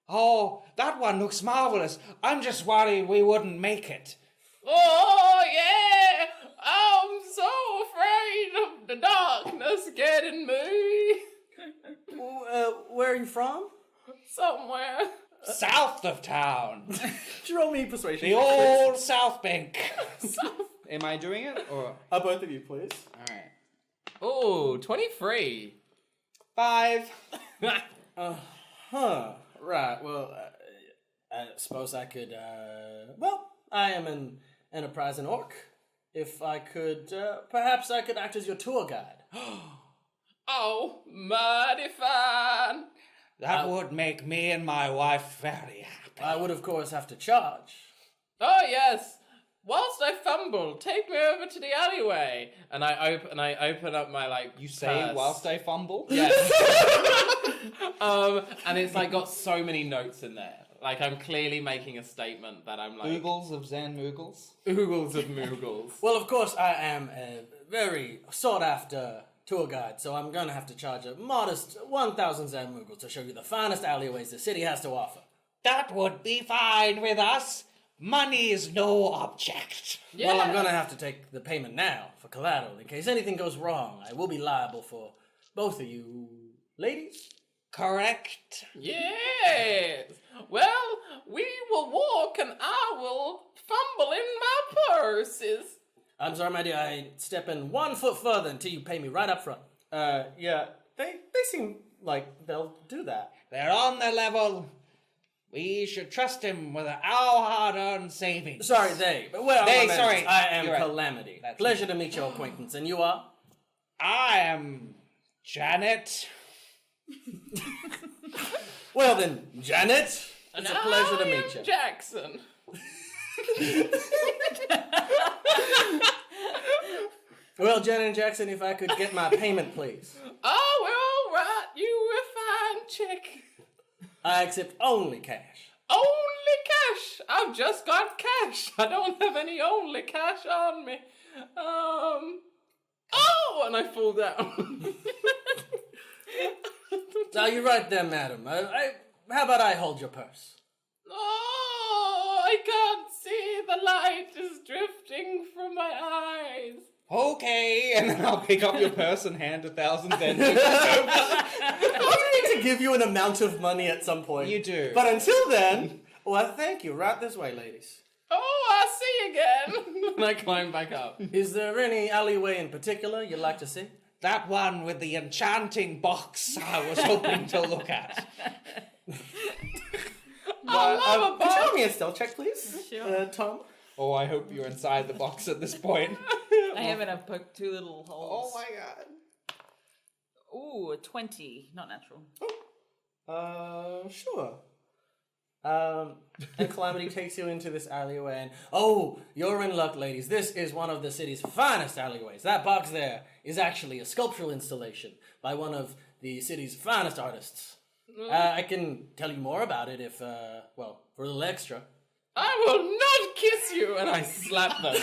Oh, that one looks marvelous. I'm just worried we wouldn't make it. Oh, yeah. I'm so afraid of the darkness getting me. Where are you from? Somewhere. South of town. Roll me persuasion. The old South Bank. Am I doing it? Or Both of you, please. alright. Oh, 23. 5. Right, well, I suppose I could, I am an enterprising orc. If I could, perhaps I could act as your tour guide. Oh, mighty fine. That would make me and my wife very happy. I would, of course, have to charge. Oh, yes. Whilst I fumble, take me over to the alleyway. And I open up my, You say purse. whilst I fumble? Yes. And it's, got so many notes in there. I'm clearly making a statement that I'm, Oogles of Xan'moxie? Oogles of Moogles. Well, of course, I am a very sought-after tour guide, so I'm going to have to charge a modest 1,000 Xan'moxie to show you the finest alleyways the city has to offer. That would be fine with us. Money is no object. Yeah. Well, I'm going to have to take the payment now for collateral. In case anything goes wrong, I will be liable for both of you ladies. Correct. Yes. Well, we will walk and I will fumble in my purses. I'm sorry, my dear, I ain't stepping 1 foot further until you pay me right up front. Yeah, they seem like they'll do that. They're on the level. We should trust him with our hard-earned savings. Sorry, they. But well, They, my manners. sorry. I am You're right. Calamity. That's Pleasure to meet your acquaintance. And you are? I am Janet. Well then, Janet, it's a pleasure to meet you. Jackson. Well, Janet and Jackson, if I could get my payment, please. Oh, we're all right. You were fine, chick. I accept only cash. Only cash. I've just got cash. I don't have any only cash on me. Oh, and I fall down. Now you're right there, madam. How about I hold your purse? Oh, I can't see. The light is drifting from my eyes. Okay, and then I'll pick up your purse and hand 1,000 then. I need to give you an amount of money at some point. You do. But until then, well, thank you. Right this way, ladies. Oh, I see again. And I climb back up. Is there any alleyway in particular you'd like to see? That one with the enchanting box I was hoping to look at. I love a Could you box. roll me a stealth check, please? Sure. Tom? Oh, I hope you're inside the box at this point. I haven't. I've poked 2 little holes. Oh my god. Ooh, a 20. Not natural. Sure. And Calamity takes you into this alleyway and, oh, you're in luck, ladies. This is one of the city's finest alleyways. That box there is actually a sculptural installation by one of the city's finest artists. I can tell you more about it if, well, for a little extra. I will not kiss you. And I slap them.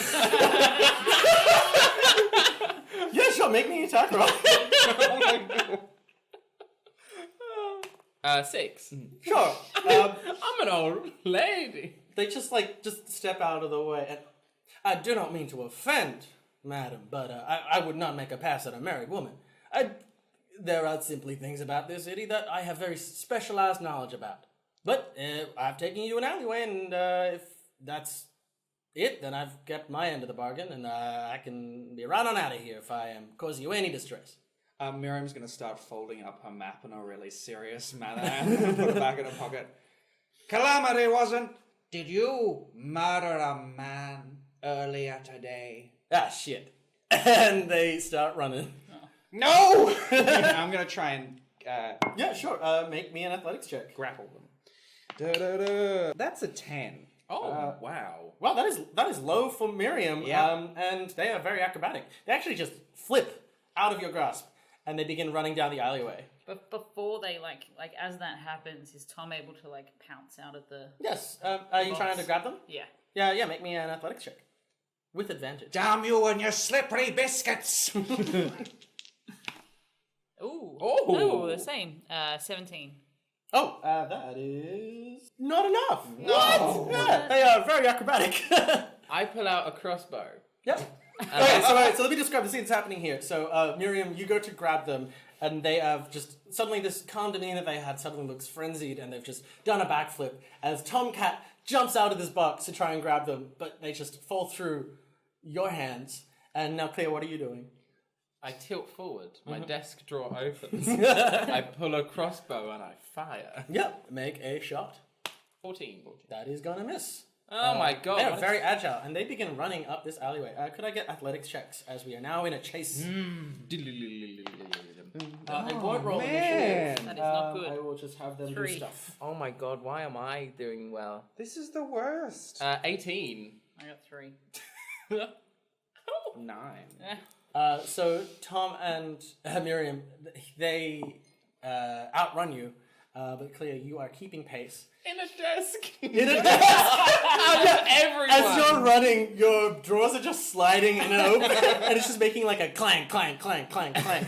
Yeah, sure, make me an attack roll. Oh my god. 6. Sure. I'm an old lady. They just step out of the way. And I do not mean to offend, madam, but I would not make a pass at a married woman. There are simply things about this city that I have very specialized knowledge about. But I've taken you to an alleyway, and if that's it, then I've kept my end of the bargain, and I can be right on out of here if I am causing you any distress. Miriam's going to start folding up her map in a really serious manner and put it back in her pocket. Calamity did you murder a man earlier today? Ah, shit. And they start running. No! I'm going to try and Yeah, sure. Make me an athletics check. grapple them. Da-da-da. That's a 10. Oh, wow. Well, that is low for Miriam. Yeah. And they are very acrobatic. They actually just flip out of your grasp, and they begin running down the alleyway. But before they like as that happens, is Tom able to pounce out of the? Yes. Are you box? trying to grab them? Yeah. Yeah. Make me an athletics check with advantage. Damn you and your slippery biscuits! Ooh. Oh. The same. 17. Oh, that is not enough. What? Yeah, they are very acrobatic. I pull out a crossbow. Yep. Okay, so let me describe the scene that's happening here. So, Miriam, you go to grab them, and they have just suddenly this calm demeanor they had suddenly looks frenzied, and they've just done a backflip as Tomcat jumps out of this box to try and grab them, but they just fall through your hands. And now, Cleo, what are you doing? I tilt forward. My desk drawer opens. I pull a crossbow and I fire. Yep, make a shot. 14. That is gonna miss. Oh my god. They are very agile, and they begin running up this alleyway. Could I get athletics checks, as we are now in a chase? I won't roll initiative. That is not good. I will just have them do 3. stuff. Oh my god, why am I doing well? This is the worst. 18. I got 3. 9. So Tom and Miriam, they outrun you, but Cleo, you are keeping pace. In a desk. In a desk. Everyone. As you're running, your drawers are just sliding in and open, and it's just making like a clang, clang, clang, clang, clang.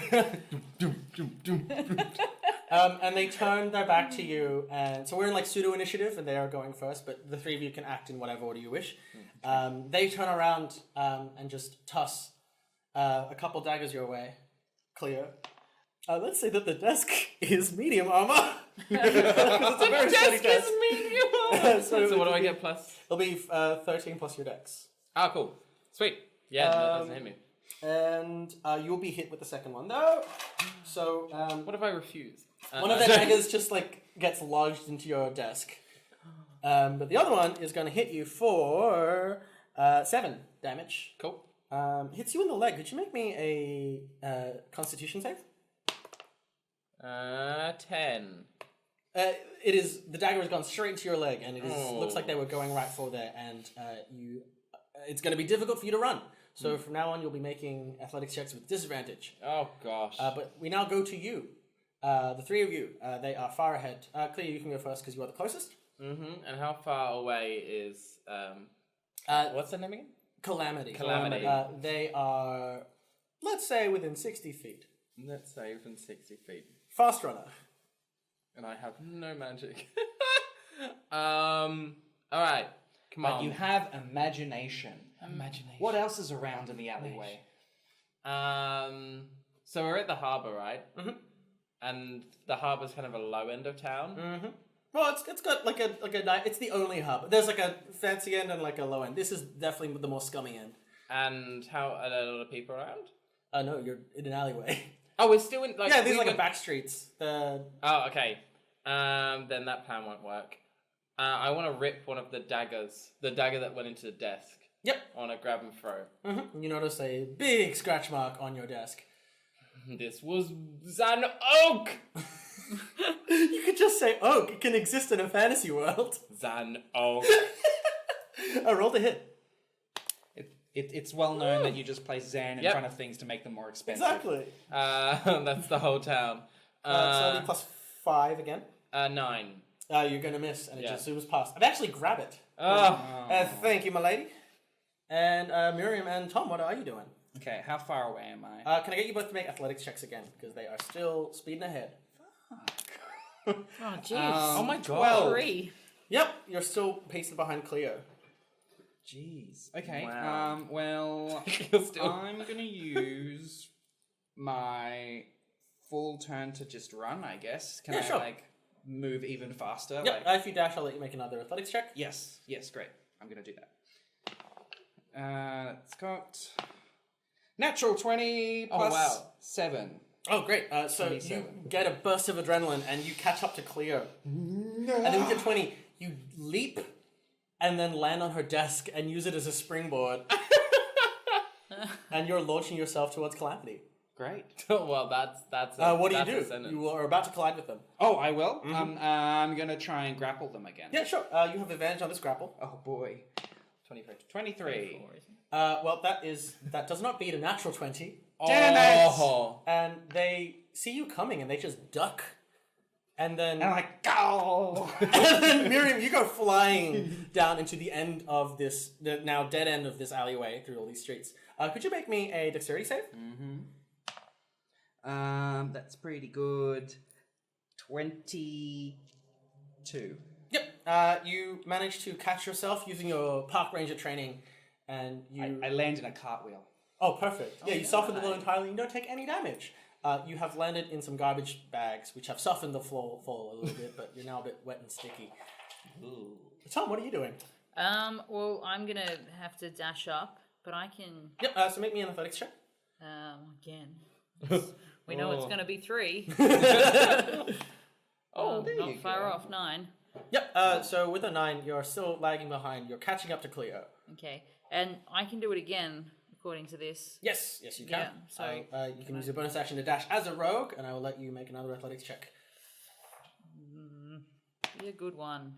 And they turn their back to you, and so we're in pseudo initiative, and they are going first, but the three of you can act in whatever order you wish. They turn around and just toss a couple daggers your way, Cleo. Let's say that the desk is medium armor. It's a very steady desk. medium. So what do I get plus? It'll be 13 plus your dex. Ah, cool. Sweet. Yeah, that doesn't hit me. And you'll be hit with the second one, though. So What if I refuse? one of the daggers just gets lodged into your desk. But the other one is going to hit you for 7 damage. Cool. Hits you in the leg. Could you make me a Constitution save? 10. It is the dagger has gone straight into your leg, and it is looks like they were going right for there. And it's going to be difficult for you to run. So from now on, you'll be making athletics checks with disadvantage. Oh, gosh. But we now go to you, the three of you. They are far ahead. Cleo, you can go first because you are the closest. Mm-hmm. And how far away is... what's the name again? Calamity. Calamity. They are, let's say, within 60 feet. Let's say within 60 feet. Fast runner. And I have no magic. Alright. Come But on. you have imagination. Imagination. What else is around in the alleyway? So we're at the harbour, right? Mm-hmm. And the harbour's kind of a low end of town. Mm-hmm. Well, it's got like a it's the only hub. There's like a fancy end and like a low end. This is definitely the more scummy end. And how are there a lot of people around? No, you're in an alleyway. Oh, we're still in like Yeah, these we are like went- a back streets. Oh, okay. Then that plan won't work. I want to rip one of the daggers, the dagger that went into the desk. Yep. I want to grab and throw. Mm-hmm. You notice a big scratch mark on your desk. This was Zan Oak. You could just say oak. It can exist in a fantasy world. Zan Oak. I rolled a hit. It's well known that you just place Zan in Yep. front of things to make them more expensive. Exactly. That's the whole town. So that'll be plus 5 again. 9. You're going to miss, and it Yeah. just zooms past. I'd actually grab it. Oh. Thank you, my lady. And Miriam and Tom, what are you doing? Okay, how far away am I? Can I get you both to make athletics checks again? Because they are still speeding ahead. Oh, jeez. Oh my god. 12. 3. Yep, you're still pacing behind Cleo. Jeez. Okay. Wow. Well, You're still- I'm gonna use my full turn to just run. I guess. Can Yeah, I sure. move even faster? Yep, if you dash, I'll let you make another athletics check. Yes. Yes. Great. I'm gonna do that. It's got natural 20 Oh, plus wow. 7. Oh, great. So you 27. get a burst of adrenaline and you catch up to Cleo. And then with your 20, you leap and then land on her desk and use it as a springboard. And you're launching yourself towards Calamity. Great. Well, that's. What do you that's a do? sentence. You are about to collide with them. Oh, I will. I'm gonna try and grapple them again. Yeah, sure. You have advantage on this grapple. Oh boy. 23. 23. Well, that does not beat a natural 20. Damn it! Oh. And they see you coming and they just duck. And then, And I'm like, go! and then Miriam, you go flying down into the end of this, the now dead end of this alleyway through all these streets. Could you make me a dexterity save? That's pretty good. 22. Yep. You manage to catch yourself using your park ranger training, and you. I land in a cartwheel. Oh, perfect. Yeah, you soften the blow entirely. You don't take any damage. You have landed in some garbage bags, which have softened the fall a little bit, but you're now a bit wet and sticky. Ooh. Tom, what are you doing? Well, I'm gonna have to dash up, but I can. Yep. So make me an athletics check. Again. We know it's gonna be 3. There Not you far go. off 9. Yep. So with a 9, you're still lagging behind. You're catching up to Cleo. Okay, and I can do it again according to this. Yes, you can. Yeah, so- you can use your bonus action to dash as a rogue, and I will let you make another athletics check. Be a good one.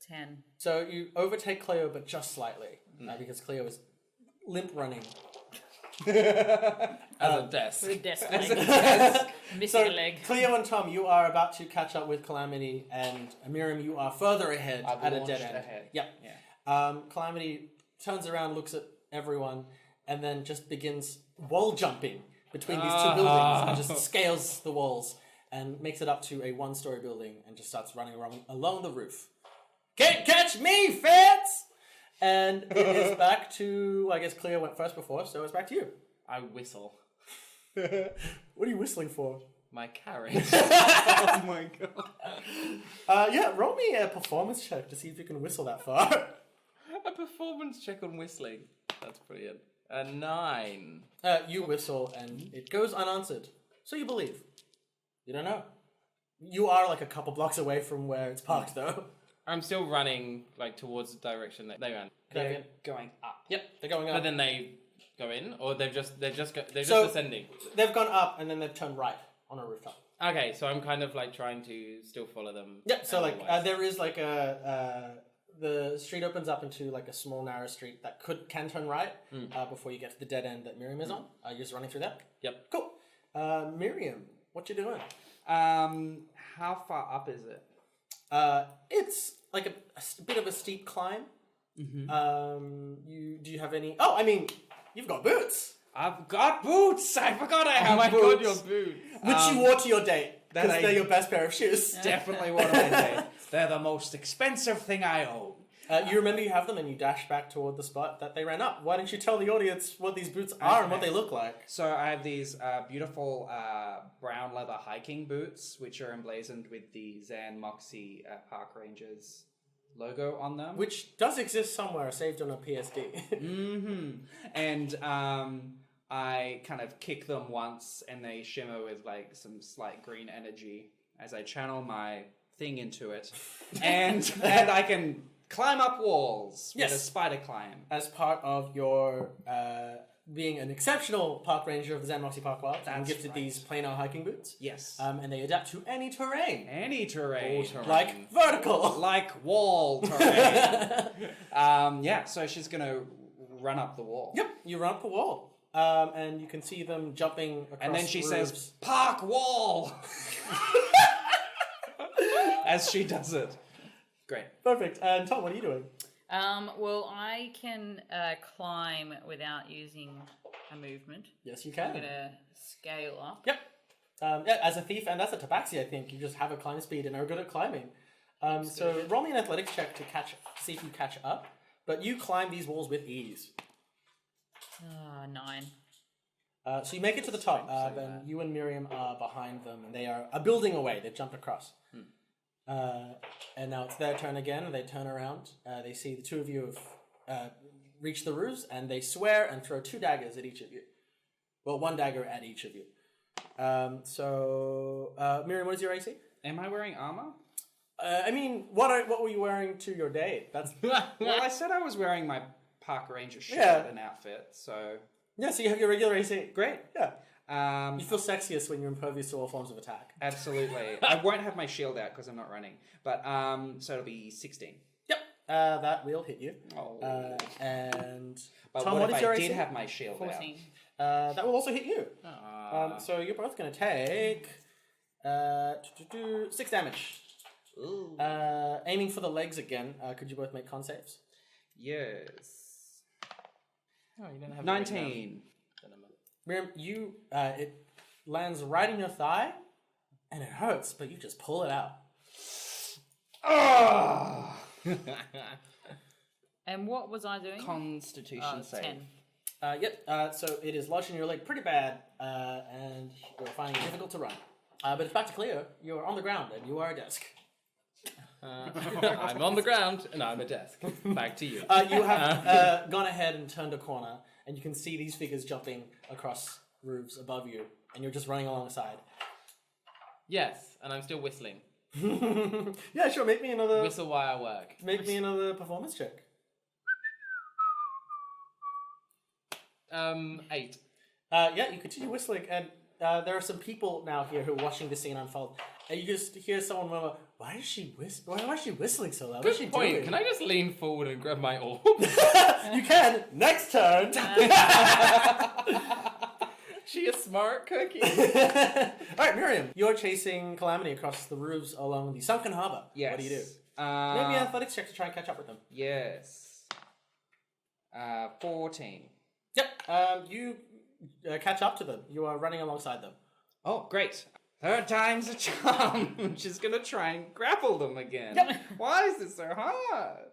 10. So you overtake Cleo, but just slightly, because Cleo is limp running. As a desk. With a desk leg. Missing So a leg. Cleo and Tom, you are about to catch up with Calamity, and Miriam, you are further ahead I've at a launched dead end. ahead. Yep. Yeah. Calamity turns around, looks at everyone, and then just begins wall jumping between these two buildings, and just scales the walls and makes it up to a one-story building, and just starts running around along the roof. Can't catch me, fats! And it is back to, I guess Cleo went first before, so it's back to you. I whistle. What are you whistling for? My carriage. Oh my god. Yeah, roll me a performance check to see if you can whistle that far. A performance check on whistling. That's brilliant. A 9. You whistle and it goes unanswered. So you believe. You don't know. You are like a couple blocks away from where it's parked though. I'm still running like towards the direction that they ran. They're going up. Yep, they're going up. But then they go in, or they're just So- ascending. They've gone up and then they've turned right on a rooftop. Okay, so I'm kind of like trying to still follow them. Yeah, so like otherwise. there is like the street opens up into like a small narrow street that can turn right before you get to the dead end that Miriam is on. You're just running through that? Yep. Cool. Miriam, what you doing? How far up is it? It's like a bit of a steep climb. Do you have any? Oh, I mean, you've got boots, I've got boots. I forgot I have Oh my boots. god, your boots. which you wore to your date that because I- they're your best pair of shoes. Definitely one of my days. They're the most expensive thing I own. You remember you have them, and you dash back toward the spot that they ran up. Why don't you tell the audience what these boots are and what they look like? So I have these beautiful brown leather hiking boots, which are emblazoned with the Xan'moxie Park Rangers logo on them. Which does exist somewhere, saved on a PSD. And I kind of kick them once, and they shimmer with like some slight green energy as I channel my thing into it, and I can climb up walls with a Yes. spider climb. As part of your being an exceptional park ranger of the Xan'moxie Park Wild, I'm That's gifted right. these planar hiking boots. Yes, And they adapt to any terrain. any terrain. Like vertical. Like wall terrain. Yeah, so she's gonna run up the wall. Yep, you run up a wall. And you can see them jumping across And then she roofs. says, "Park wall," as she does it. Great. Perfect. And Tom, what are you doing? Well, I can climb without using a movement. Yes, you I'm can. gonna scale up. Yep. Yeah, as a thief and as a tabaxi, I think you just have a climb speed and are good at climbing. So roll me an athletics check to see if you catch up. But you climb these walls with ease. 9. So you make it to the top. Then you and Miriam are behind them, and they are a building away. They've jumped across. And now it's their turn again. They turn around. They see the two of you have reached the roofs, and they swear and throw 2 daggers at each of you. Well, 1 dagger at each of you. Miriam, what is your AC? Am I wearing armor? I mean, what were you wearing to your date? That's Well, I said I was wearing my park ranger shirt Yeah. and outfit, so yeah. So you have your regular AC. great. Yeah. You feel sexiest when you're impervious to all forms of attack. Absolutely. I won't have my shield out because I'm not running, but so it'll be 16. Yep. That will hit you. Oh. And But Tom, what what if is your I AC? did have my shield 14. That will also hit you. So you're both going to take 6 damage. Ooh. Aiming for the legs again. Could you both make con saves? Yes. Oh, you didn't have 19. Miriam, it lands right in your thigh, and it hurts, but you just pull it out. Ah! And what was I doing? Constitution save. 10. Yep. So it is lodged in your leg pretty bad, and you're finding it difficult to run. But it's back to Cleo. You're on the ground, and you are a desk. I'm on the ground and I'm a desk. Back to you. You have gone ahead and turned a corner, and you can see these figures jumping across roofs above you, and you're just running alongside. Yes, and I'm still whistling. Yeah, sure. Make me another. Whistle while I work. Make me another performance check. 8. Yeah, you continue whistling, and there are some people now here who are watching the scene unfold. And you just hear someone murmur, "Why is she whistling so loud? What's she Good point. doing?" Can I just lean forward and grab my orb? You can. Next turn. She a smart cookie. All right, Miriam, you're chasing Calamity across the roofs along the sunken harbor. Yes. What do you do? Uh, Maybe an athletics check to try and catch up with them. Yes. 14. Yep. You catch up to them. You are running alongside them. Oh, great. Third time's a charm. I'm just gonna try and grapple them again. Why is this so hard?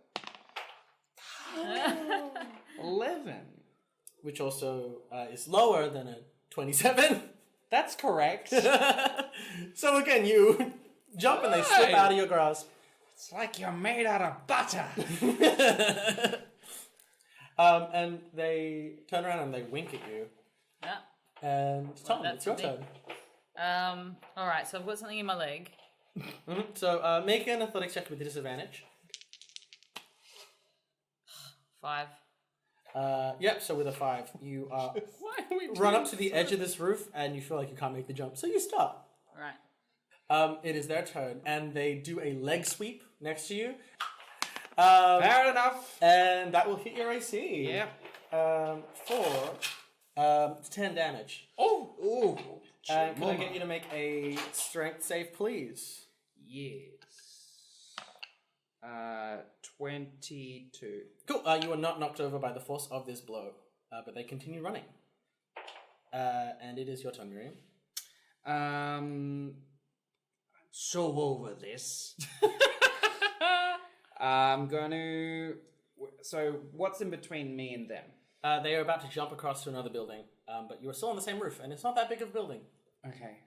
11. Which also is lower than a 27. That's correct. So again, you jump and they slip Right. out of your grasp. It's like you're made out of butter. And they turn around and they wink at you. Yeah. And Tom, that's it's your me. turn. All right, so I've got something in my leg. So make an athletics check with disadvantage. 5. Yep, so with a 5, you Why are we run up to the edge of this roof and you feel like you can't make the jump. So you stop. Right. It is their turn, and they do a leg sweep next to you. Fair enough. And that will hit your AC. Yeah. For 10 damage. Oh. Ooh. Can I get you to make a strength save, please? Yes. 22. Cool. You are not knocked over by the force of this blow, but they continue running. And it is your turn, Miriam. So over this. I'm gonna. So what's in between me and them? They are about to jump across to another building, but you are still on the same roof, and it's not that big of a building. Okay.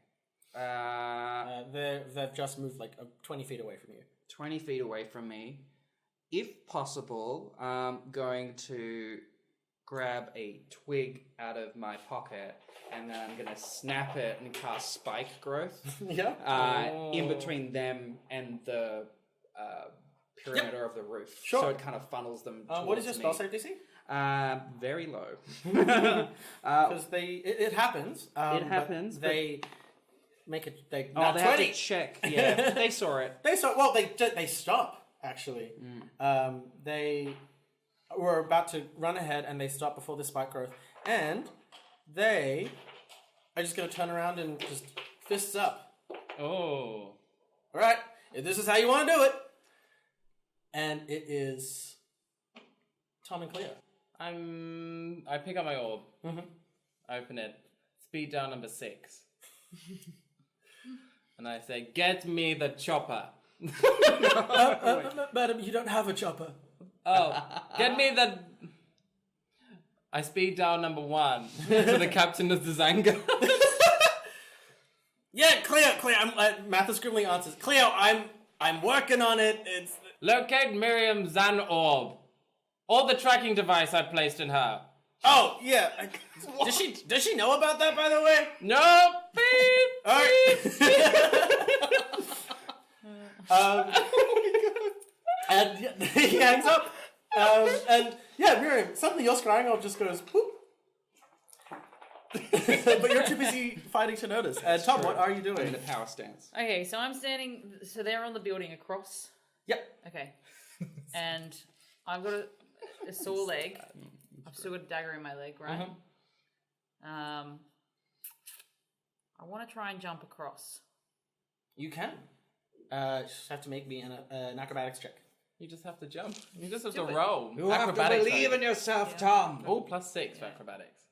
They've just moved like 20 feet away from you. 20 feet away from me. If possible, I'm going to grab a twig out of my pocket, and then I'm going to snap it and cast spike growth. Yeah. In between them and the perimeter of the roof. Sure. So it kind of funnels them towards what is your spell me. save DC? Very low. Because it happens. It happens, But they make it. They Oh, nat they 20. have to check. Yeah, they saw it. They start. Well, they stop actually. They were about to run ahead, and they stop before the spike growth, and they are just going to turn around and just fists up. Oh. All right, if this is how you want to do it, and it is Tom and Cleo. I pick up my orb. I open it. Speed down number 6. And I say, "Get me the chopper." Madam, you don't have a chopper. Oh, get me the. I speed down number 1 to the captain of the Zanga. Yeah, Cleo. Mathis grimly answers. Cleo, I'm working on it. It's Locate Miriam Zan orb. Or the tracking device I placed in her. oh yeah. Does she know about that, by the way? No, beep. All right. And he hangs up. And yeah, Miriam, suddenly your scrying orb just goes whoop. But you're too busy fighting to notice. Tom, what are you I'm in doing? the power stance. Okay, so I'm standing. So they're on the building across. Yep. Okay, and I've got a sore leg. I've still got a dagger in my leg, right? I want to try and jump across. You can. Just have to make me an acrobatics check. You just have to jump. You just have Do to it. roll. You have to Acrobatics, believe in yourself, Tom. Oh, +6 for acrobatics.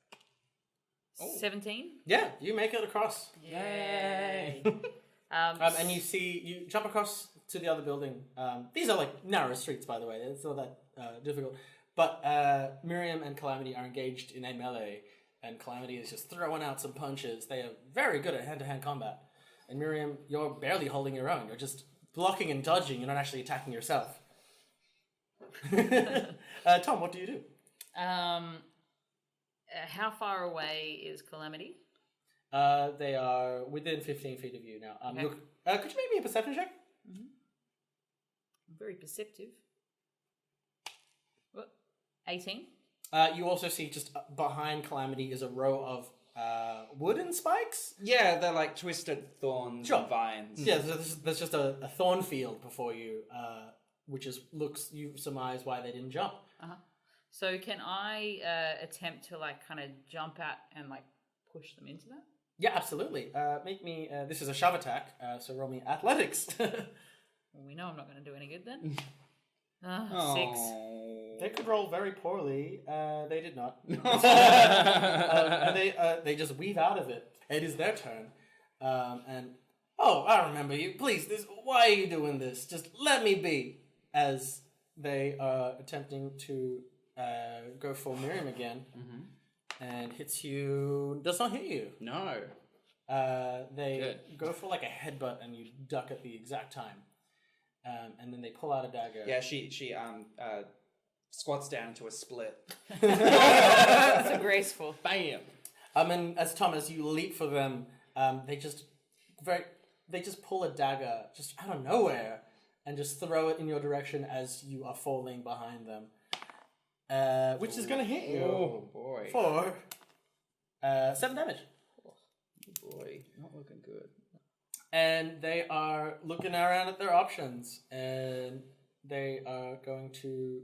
17. Yeah, you make it across. Yay! And you jump across to the other building. These are like narrow streets, by the way. It's not that difficult. But Miriam and Calamity are engaged in a melee, and Calamity is just throwing out some punches. They are very good at hand-to-hand combat. And Miriam, you're barely holding your own. You're just blocking and dodging. You're not actually attacking yourself. Tom, what do you do? How far away is Calamity? They are within 15 feet of you now. Okay. Could you make me a perception check? I'm very perceptive. What? 18? You also see just behind Calamity is a row of wooden spikes. Yeah, they're like twisted thorns Sure. and vines. Yeah, there's just a thorn field before you, which you surmise why they didn't jump. So can I attempt to like kind of jump at and like push them into that? Yeah, absolutely. Make me. This is a shove attack, so roll me athletics. Well, we know I'm not going to do any good then. 6. They could roll very poorly. They did not. And they just weave out of it. It is their turn. And I remember you. Please, why are you doing this? Just let me be. As they are attempting to go for Miriam again, and hits you. Does not hit you. No. They go for like a headbutt, and you duck at the exact time. And then they pull out a dagger. Yeah, she squats down into a split. So graceful. Bam! And as you leap for them, they just pull a dagger just out of nowhere and just throw it in your direction as you are falling behind them, which is going to hit you. Oh boy. For 7 damage. Boy, not looking good. And they are looking around at their options, and they are going to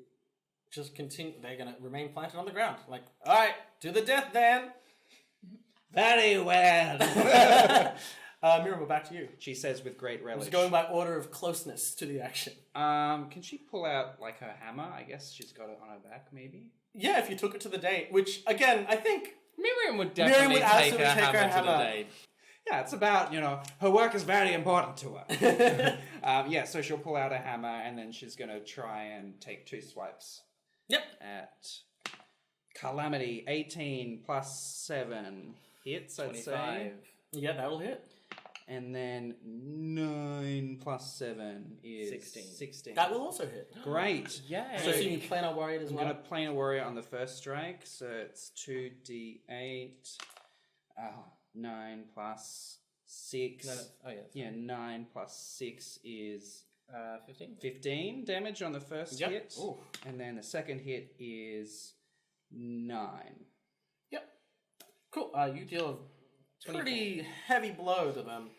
just continue. They're going to remain planted on the ground. Like, all right, to the death, then. Very well. Miriam, we're back to you. She says with great relish. It's going by order of closeness to the action. Can she pull out like her hammer? I guess she's got it on her back, maybe. Yeah, if you took it to the date, which again, I think Miriam would definitely take her hammer to the date. Yeah, it's about, her work is very important to her. Yeah, so she'll pull out a hammer and then she's going to try and take 2 swipes. Yep. At Calamity, 18 plus 7 hits, I'd 25. say. Yeah, that'll hit. And then 9 plus 7 is 16. That will also hit. Great. Yeah. So you plan a warrior as I'm well. going to planar warrior on the first strike, so it's 2d8. 9 plus 6. No, oh, yeah. Yeah, 9 plus 6 is 15. 15 damage on the first Yep. hit. Ooh. And then the second hit is 9. Yep. Cool. You deal a pretty heavy blow to them,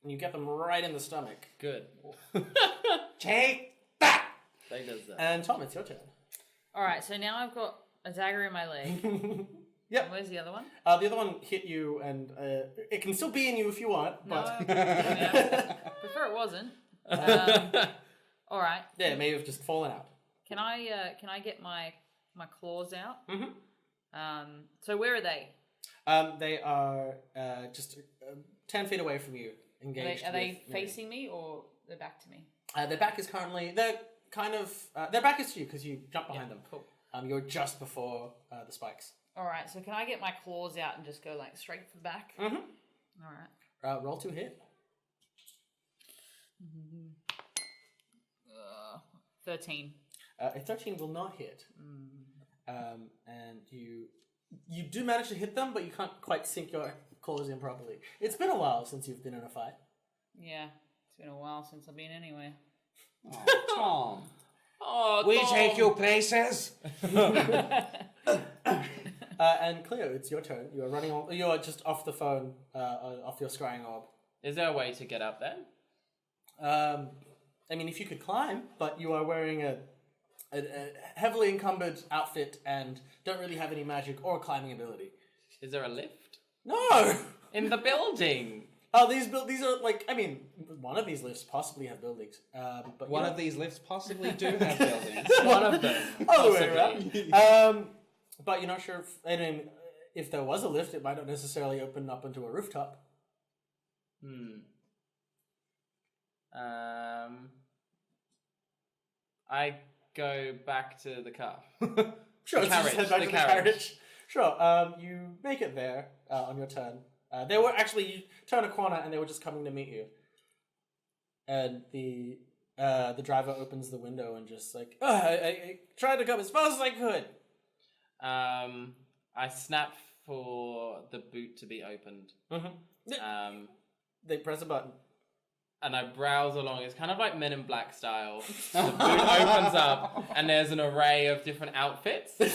and you get them right in the stomach. Good. Take that! They does that. And Tom, it's your turn. All right, so now I've got a dagger in my leg. Yep. Where's the other one? The other one hit you, and it can still be in you if you want, No, but yeah. Prefer it wasn't. All right. yeah, it may have just fallen out. Can I get my claws out? Mm-hmm. So where are they? They are just 10 feet away from you, engaged. Are they with facing me or they're back to me? their back is currently. They're kind of. Their back is to you because you jumped behind them. Cool. You're just before the spikes. All right. So can I get my claws out and just go like straight for the back? Mm-hmm. All right. Roll to hit. 13. A 13 will not hit. And you do manage to hit them, but you can't quite sink your claws in properly. It's been a while since you've been in a fight. Yeah. It's been a while since I've been anywhere. Oh, Tom. Oh, We Tom. take you places. And Cleo, it's your turn. You are running on. You are just off the phone, off your scrying orb. Is there a way to get up there? I mean, if you could climb, but you are wearing a heavily encumbered outfit and don't really have any magic or climbing ability. Is there a lift? No! In the building! Oh, these are like, I mean, one of these lifts possibly have buildings. But One of these lifts possibly do have buildings. One of them. All the way possibly. around. But you're not sure if, I mean, if there was a lift, it might not necessarily open up into a rooftop. I go back to the car. Sure, The so just carriage, head back the to the carriage. carriage. Sure, you make it there on your turn. They were actually, you turn a corner and they were just coming to meet you. And the driver opens the window and just like, I tried to come as fast as I could. I snap for the boot to be opened. Mm-hmm. They press a button. And I browse along. It's kind of like Men in Black style. The boot opens up, and there's an array of different outfits. And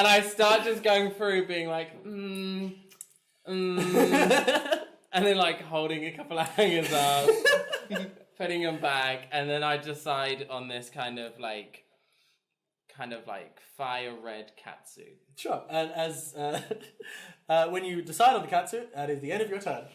I start just going through, being like, and then like holding a couple of hangers up, putting them back, and then I decide on this kind of like fire red catsuit. Sure, and as when you decide on the catsuit, that is the end of your turn.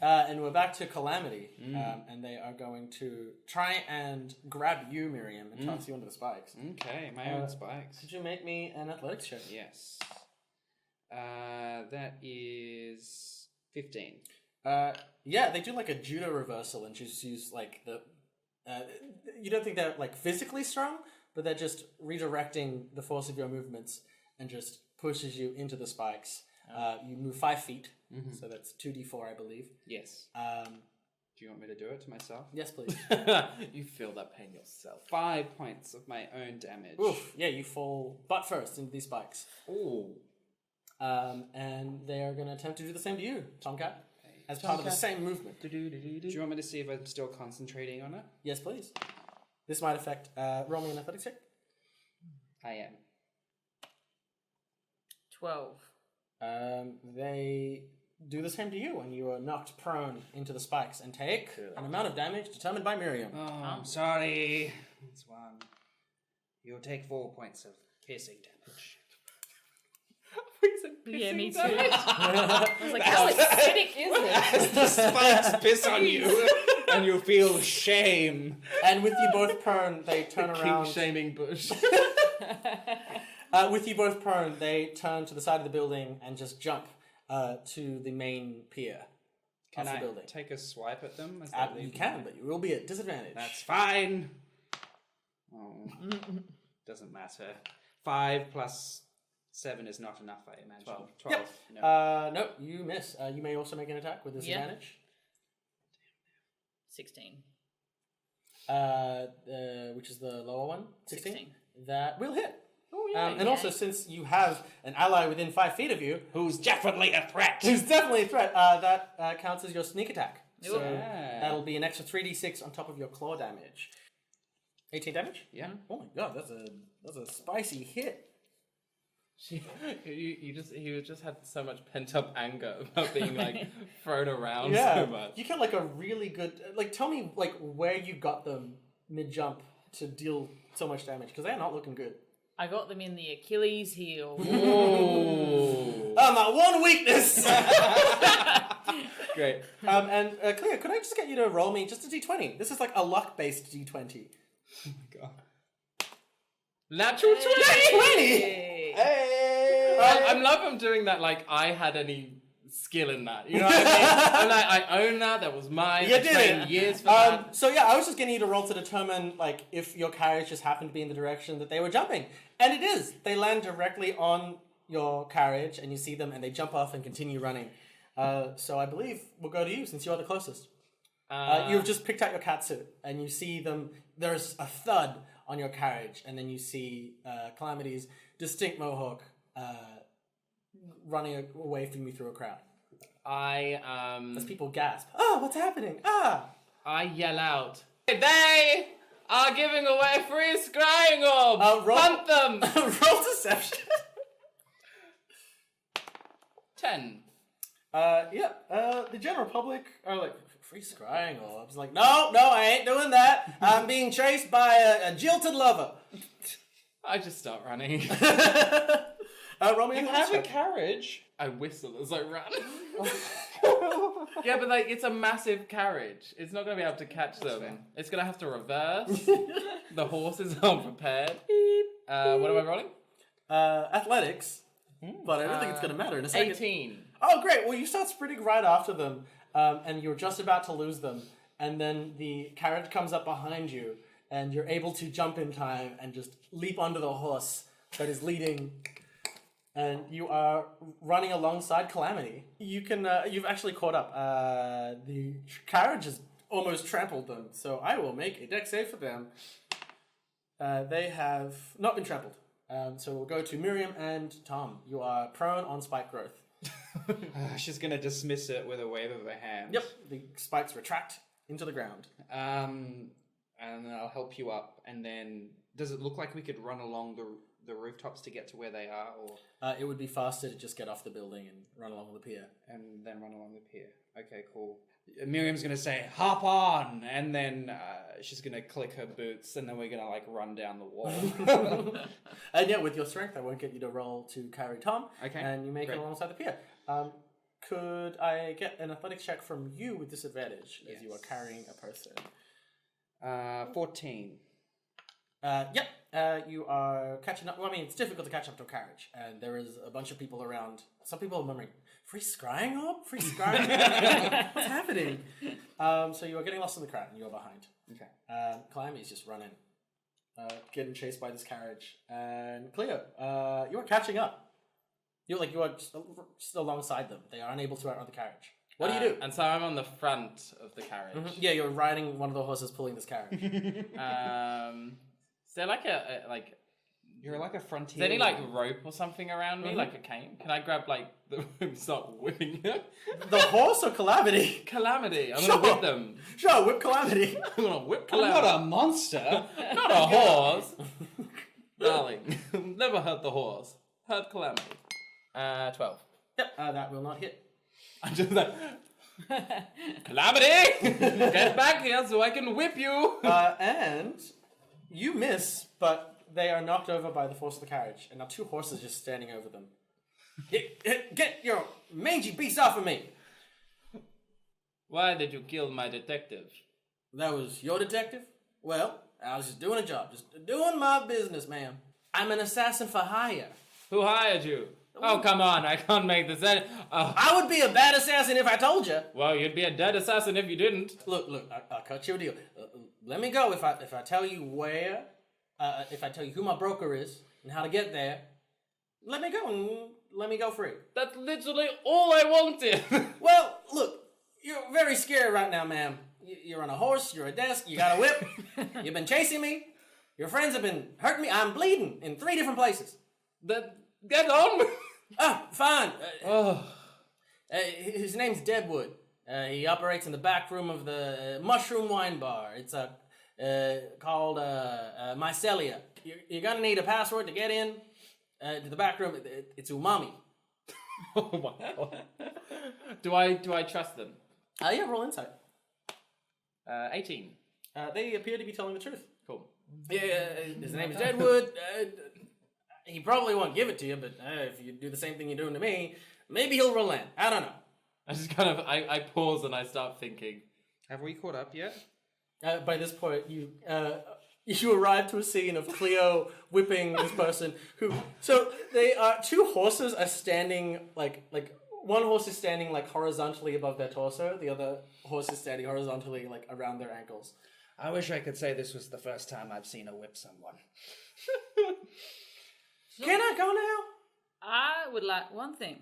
And we're back to Calamity, and they are going to try and grab you, Miriam, and toss you into the spikes. Okay, my own spikes. Could you make me an athletics check? Yes. That is 15. Yeah, they do like a judo reversal and just use like the. You don't think they're like physically strong, but they're just redirecting the force of your movements and just pushes you into the spikes. You move 5 feet, so that's 2d4, I believe. Yes. Do you want me to do it to myself? Yes, please. You feel that pain yourself. 5 points of my own damage. Oof. Yeah, you fall butt first into these spikes. Ooh. And they are going to attempt to do the same to you, Tomcat, as part of the same movement. Do you want me to see if I'm still concentrating on it? Yes, please. This might affect. Roll me an athletics check. I am. 12. They do the same to you, and you are knocked prone into the spikes and take an amount of damage determined by Miriam. Oh, I'm sorry. That's one. You'll take 4 points of piercing damage. Yeah, me too. I was like, how acidic is it? The spikes piss on you, and you feel shame. And with you both prone, they turn around. King-shaming bush. With you both prone, they turn to the side of the building and just jump to the main pier Can of the I building. take a swipe at them? As they You leave? can, but you will be at disadvantage. That's fine. Oh, doesn't matter. 5 plus 7 is not enough, I imagine. 12. Yep. No. No, you miss. You may also make an attack with disadvantage. 16. Which is the lower one? 16. That will hit. Oh, yeah. And also, since you have an ally within 5 feet of you, Who's definitely a threat. who's definitely a threat, that counts as your sneak attack. So Yeah. that'll be an extra 3d6 on top of your claw damage. 18 damage? Yeah. Oh my god, that's a spicy hit. He just had so much pent up anger about being like thrown around Yeah, so much. you get like a really good. Like, tell me like where you got them mid jump to deal so much damage because they're not looking good. I got them in the Achilles heel. My one weakness. Great. And Cleo, could I just get you to roll me just a d20? This is like a luck based d20. Oh my god. Natural 20! 20. Hey! I love him doing that like I had any skill in that. You know what I mean? I'm like, I own that. That was mine. You I did trained it. years for that. So yeah, I was just getting you to roll to determine like if your carriage just happened to be in the direction that they were jumping, and it is. They land directly on your carriage, and you see them, and they jump off and continue running. So I believe we'll go to you since you're the closest. You've just picked out your catsuit, and you see them. There's a thud on your carriage, and then you see Calamity's distinct mohawk running away from you through a crowd. As people gasp, "Oh, what's happening? Ah!" I yell out, they are giving away free scrying orbs! Hunt them! Roll deception. 10. The general public are like, free scrying orbs. Like, no, I ain't doing that. I'm being chased by a jilted lover. I just start running. Roll me You a have a check. carriage. I whistle as I run. Yeah, but like it's a massive carriage. It's not going to be able to catch them. It's going to have to reverse. The horses aren't prepared. What am I rolling? Athletics. But I don't think it's going to matter in a second. 18. Oh, great. Well, you start sprinting right after them, and you're just about to lose them. And then the carriage comes up behind you, and you're able to jump in time and just leap onto the horse that is leading. And you are running alongside Calamity. You can. You've actually caught up. The carriage has almost trampled them, so I will make a dex save for them. They have not been trampled. So we'll go to Miriam and Tom. You are prone on spike growth. She's gonna dismiss it with a wave of her hand. Yep, the spikes retract into the ground. And I'll help you up. And then, does it look like we could run along the rooftops to get to where they are, or It would be faster to just get off the building and run along the pier. and then run along the pier? Okay, cool. Miriam's gonna say, "Hop on," and then she's gonna click her boots, and then we're gonna like run down the wall. And yeah, with your strength, I won't get you to roll to carry Tom. Okay, And you make great. it alongside the pier. Could I get an athletics check from you with disadvantage as you are Yes. carrying a person? 14. Yep. You are catching up. Well, I mean, it's difficult to catch up to a carriage, and there is a bunch of people around. Some people are murmuring, "Free scrying orb? Free scrying? What's happening?" So you are getting lost in the crowd, and you are behind. Okay. Calamity's just running, getting chased by this carriage, and Cleo, you are catching up. You are just alongside them. They are unable to outrun the carriage. What do you do? And so I'm on the front of the carriage. Yeah, you're riding one of the horses pulling this carriage. Is there like a like? You're like a Is frontier. there any like rope or something around me, like a cane? Can I grab like the rope and start whipping it? The horse or Calamity? Calamity! I'm Sure. gonna whip them. Sure, whip Calamity. I'm gonna whip I'm Calamity. not a monster. Not a horse, darling. Never hurt the horse. Hurt Calamity. 12. Yep, that will not hit. I'm just like, Calamity! Get back here so I can whip you! And you miss, but they are knocked over by the force of the carriage, and now 2 horses just standing over them. Get your mangy beast off of me! Why did you kill my detective? That was your detective? Well, I was just doing a job, just doing my business, ma'am. I'm an assassin for hire. Who hired you? Oh, come on, I can't make this any... Oh. I would be a bad assassin if I told you. Well, you'd be a dead assassin if you didn't. Look, I'll cut you a deal. Let me go if I tell you where, if I tell you who my broker is and how to get there. Let me go and let me go free. That's literally all I wanted. Well, look, you're very scared right now, ma'am. You're on a horse, you're a desk, you got a whip, you've been chasing me, your friends have been hurting me, I'm bleeding in 3 different places. Get on with Oh, fine. His name's Deadwood. He operates in the back room of the Mushroom Wine Bar. It's called Mycelia. You're gonna need a password to get in to the back room. It's umami. Oh, wow. Do I trust them? Yeah, roll insight. 18. They appear to be telling the truth. Cool. Yeah, his name is Deadwood. He probably won't give it to you, but if you do the same thing you're doing to me, maybe he'll relent. I don't know. I just kind of, I pause and I start thinking. Have we caught up yet? By this point, you arrive to a scene of Cleo whipping this person who. So they are 2 horses are standing like one horse is standing like horizontally above their torso. The other horse is standing horizontally like around their ankles. I wish I could say this was the first time I've seen her whip someone. Can I go now? I would like one thing.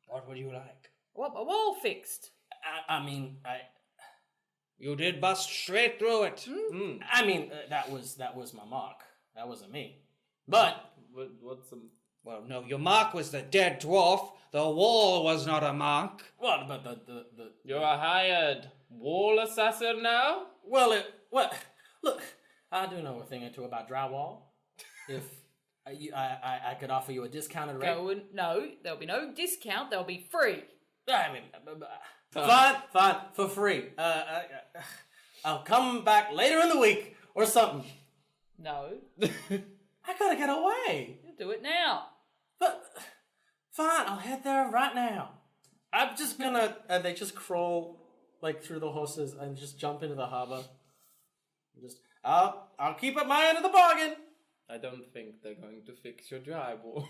What would you like? What, a wall fixed. I mean, You did bust straight through it. I mean, that was my mark. That wasn't me. But What's some... Well, no, your mark was the dead dwarf. The wall was not a mark. what about the You're a hired wall assassin now? Well, look, I do know a thing or two about drywall. If I could offer you a discounted rate. No, there'll be no discount. They'll be free. I mean, fine, for free. I'll come back later in the week or something. No, I gotta get away. you'll do it now. But fine, I'll head there right now. I'm just gonna. And they just crawl like through the horses and just jump into the harbor. I'll keep up my end of the bargain. I don't think they're going to fix your drywall.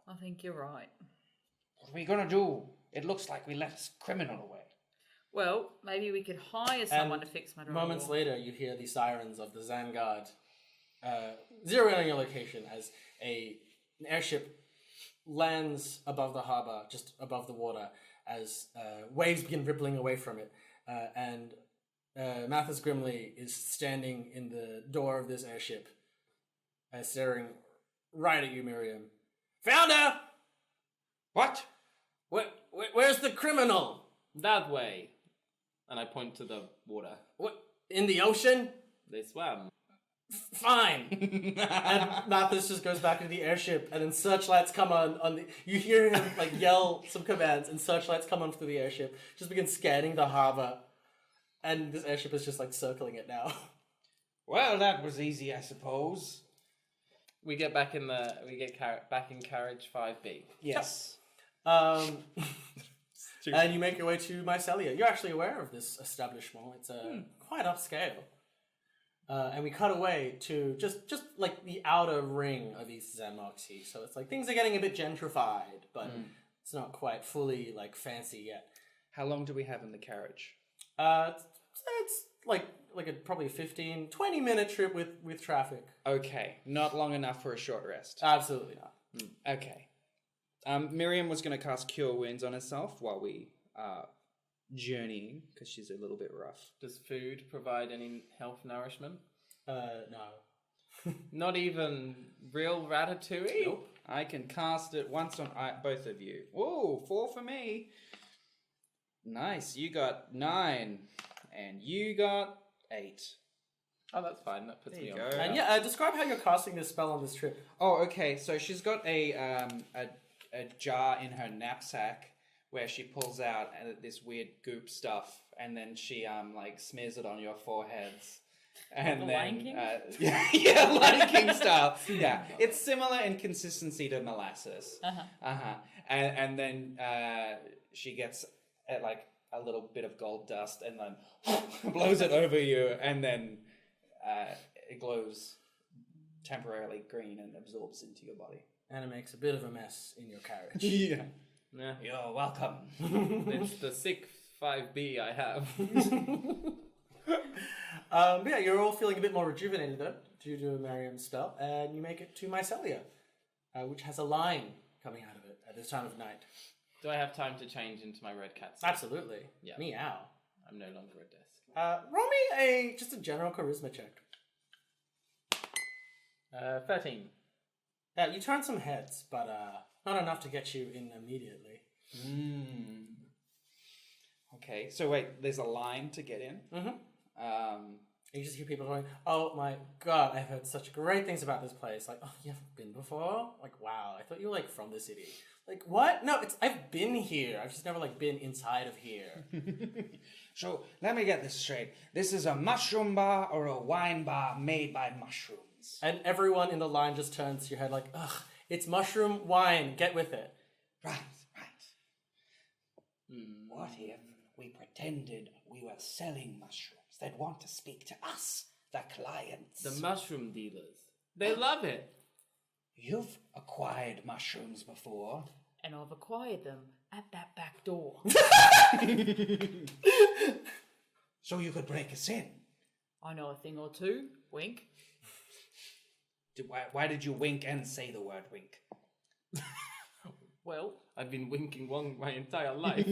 I think you're right. What are we gonna do? It looks like we let a criminal away. Well, maybe we could hire someone to fix my drywall. Moments later, you hear the sirens of the Xan'guard zero in on your location as an airship lands above the harbor, just above the water, as waves begin rippling away from it, and Mathis Grimley is standing in the door of this airship, staring right at you, Miriam. Found her! What? Where's the criminal? That way. And I point to the water. What? In the ocean? They swam. Fine. And Mathis just goes back into the airship, and then searchlights come on the. You hear him like yell some commands, and searchlights come on through the airship. Just begin scanning the harbor, and this airship is just like circling it now. Well, that was easy, I suppose. We get back in back in carriage 5B. Yes. And you make your way to Mycelia. You're actually aware of this establishment. It's quite upscale. And we cut away to just like the outer ring of East Xan'moxie. So it's like things are getting a bit gentrified, but it's not quite fully like fancy yet. How long do we have in the carriage? It's like a probably 15-20 minute trip with traffic. Okay, not long enough for a short rest. Absolutely not. Okay. Miriam was going to cast Cure Wounds on herself while we are journeying, because she's a little bit rough. Does food provide any health nourishment? No. Not even real ratatouille? Nope. I can cast it once on both of you. Whoa, 4 for me. Nice, you got 9, and you got 8. Oh, that's fine. That puts There me you on. go. And yeah, describe how you're casting this spell on this trip. Oh, okay. So she's got a a jar in her knapsack where she pulls out this weird goop stuff, and then she like smears it on your foreheads. And The then, Lion King? yeah, Lion King style. Yeah, it's similar in consistency to molasses. And then she gets like a little bit of gold dust, and then blows it over you, and then it glows temporarily green and absorbs into your body. And it makes a bit of a mess in your carriage. Yeah. Yeah. You're welcome. It's the sick 5B I have. But yeah, you're all feeling a bit more rejuvenated though, due to Miriam's spell, and you make it to Mycelia, which has a line coming out of it at this time of night. Do I have time to change into my red cat? Absolutely. Yeah. Meow. I'm no longer at desk. Roll me just a general charisma check. 13. You turn some heads, but not enough to get you in immediately. Okay, so wait, there's a line to get in? You just hear people going, "Oh my god, I've heard such great things about this place." Like, "Oh, you haven't been before?" Like, "Wow, I thought you were like from the city." Like, "What? No, I've been here. I've just never like been inside of here." So, let me get this straight. This is a mushroom bar or a wine bar made by mushrooms? And everyone in the line just turns to your head like, "Ugh, it's mushroom wine. Get with it." Right. What if we pretended we were selling mushrooms? They'd want to speak to us, the clients. The mushroom dealers. They love it. You've acquired mushrooms before. And I've acquired them at that back door. So you could break us in. I know a thing or two. Wink. Why did you wink and say the word wink? Well, I've been winking one my entire life.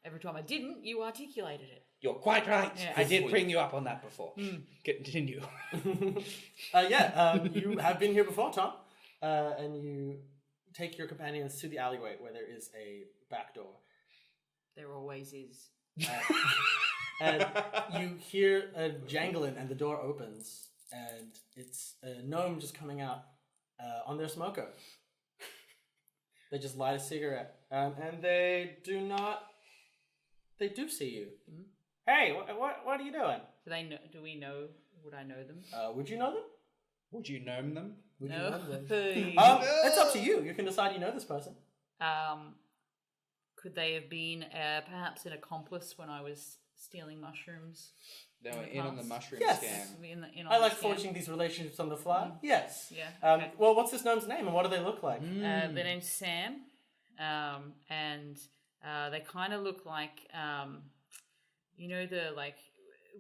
every time I didn't, you articulated it. You're quite right. Yeah. I did bring you up on that before. Continue. You have been here before, Tom, and you take your companions to the alleyway where there is a back door. There always is. And you hear a jangling, and the door opens, and it's a gnome just coming out on their smoker. They just light a cigarette, and they do not. They do see you. Mm-hmm. Hey, what are you doing? Do they know? Do we know? Would I know them? Would you know them? Would you gnome them? Would you No. know them? It's up to you. You can decide you know this person. Could they have been perhaps an accomplice when I was stealing mushrooms? They were the in on the past? mushroom Yes. scam. In I on like the scam? forging these relationships on the fly. Yes. Yeah. Okay. Well, what's this gnome's name, and what do they look like? Their name's Sam, and they kind of look like you know the like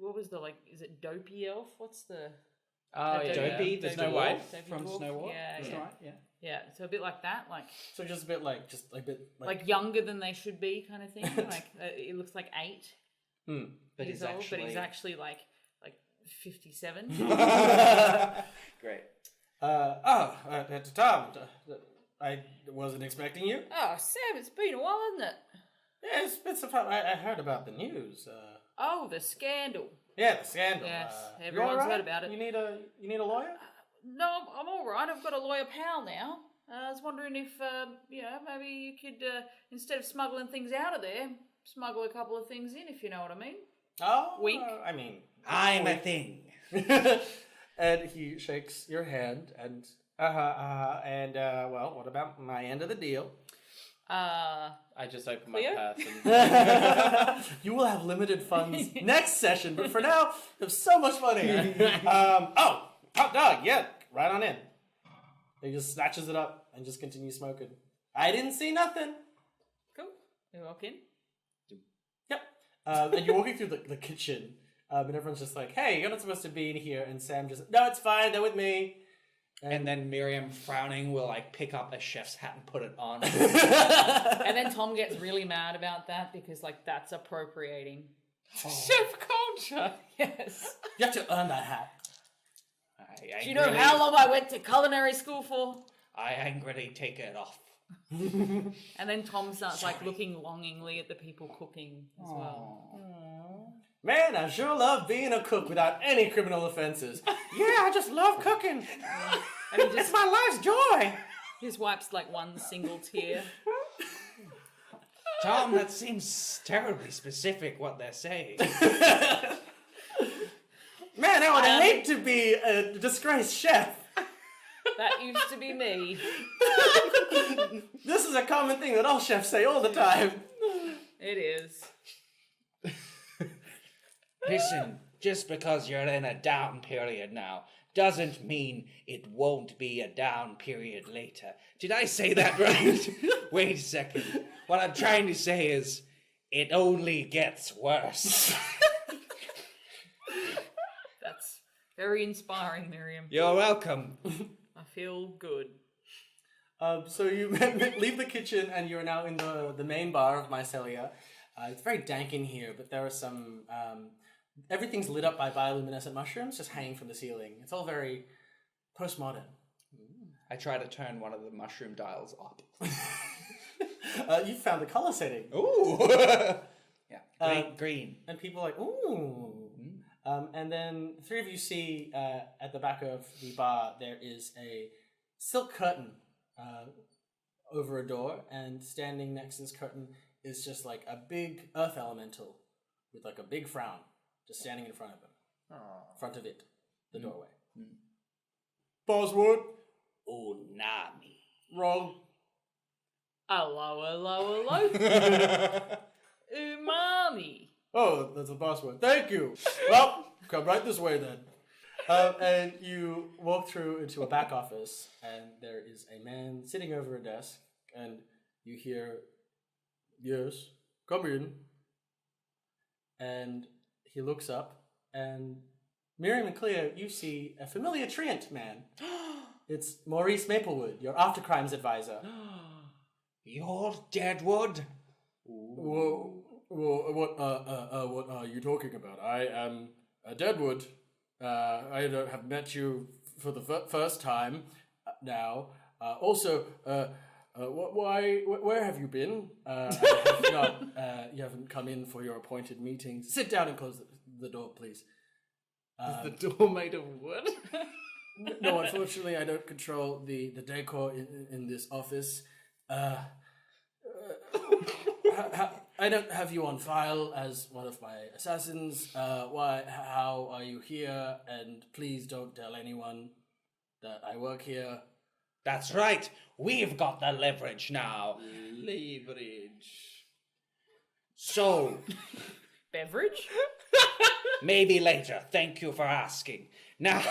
what was the like? Is it Dopey Elf? What's the Oh, yeah. Dopey, the Dopey Snow Dwarf, White Dopey from Dwarf? Snow White. Yeah, That's yeah. right, yeah. Yeah, so a bit like that, like So just a bit like younger than they should be, kind of thing. Like it looks like 8 But years he's old, but he's actually- actually like 57. Great. Tom, I wasn't expecting you. Oh, Sam, it's been a while, hasn't it? Yeah, it's been some time. I heard about the news. Oh, the scandal. Yeah, the scandal. Yes, you everyone's all right? heard about it. You need a lawyer? No, I'm all right. I've got a lawyer pal now. I was wondering if, maybe you could, instead of smuggling things out of there, smuggle a couple of things in, if you know what I mean. Oh, Wink. I mean, I'm a thing. and he shakes your hand, and well, what about my end of the deal? I just opened my Cleo? purse and You will have limited funds next session, but for now, have so much fun here. Hot dog, yeah, right on in. He just snatches it up and just continues smoking. I didn't see nothing. Cool. You walk in. Yep. And you're walking through the kitchen, and everyone's just like, "Hey, you're not supposed to be in here." And Sam just, "No, it's fine. They're with me." And then Miriam, frowning, will like pick up a chef's hat and put it on. And then Tom gets really mad about that because, like, that's appropriating. chef culture. Yes. You have to earn that hat. Do you know how long I went to culinary school for? I angrily take it off. And then Tom starts, like, looking longingly at the people cooking as well. Man, I sure love being a cook without any criminal offenses. Yeah, I just love cooking. And he just, my life's joy. He just wipes like one single tear. Tom, that seems terribly specific what they're saying. Man, I would hate to be a disgraced chef. That used to be me. This is a common thing that all chefs say all the time. It is. Listen, just because you're in a down period now doesn't mean it won't be a down period later. Did I say that right? Wait a second. What I'm trying to say is, it only gets worse. That's very inspiring, Miriam. You're welcome. I feel good. So you leave the kitchen and you're now in the main bar of Mycelia. It's very dank in here, but there are some... everything's lit up by bioluminescent mushrooms just hanging from the ceiling. It's all very postmodern. I try to turn one of the mushroom dials up. You found the color setting. Ooh! Yeah, green. And people are like, ooh. And then the three of you see at the back of the bar, there is a silk curtain over a door, and standing next to this curtain is just like a big earth elemental with like a big frown just standing in front of him. Front of it, the doorway. Boswood. Unami. Wrong. Hello. Umami. Oh, that's a password. Thank you. Well, come right this way then. And you walk through into a back office, and there is a man sitting over a desk, and you hear, "Yes, come in." And he looks up, and Miriam and Cleo, you see a familiar treant man. It's Maurice Maplewood, your after-crimes advisor. You're Deadwood? Whoa, what are you talking about? I am Deadwood. I have met you for the first time now. Also, where have you been? You haven't come in for your appointed meetings. Sit down and close the door, please. Is the door made of wood? No, unfortunately, I don't control the decor in this office. I don't have you on file as one of my assassins. How are you here? And please don't tell anyone that I work here. That's right. We've got the leverage now. Leverage. So, Beverage? maybe later. Thank you for asking. Now,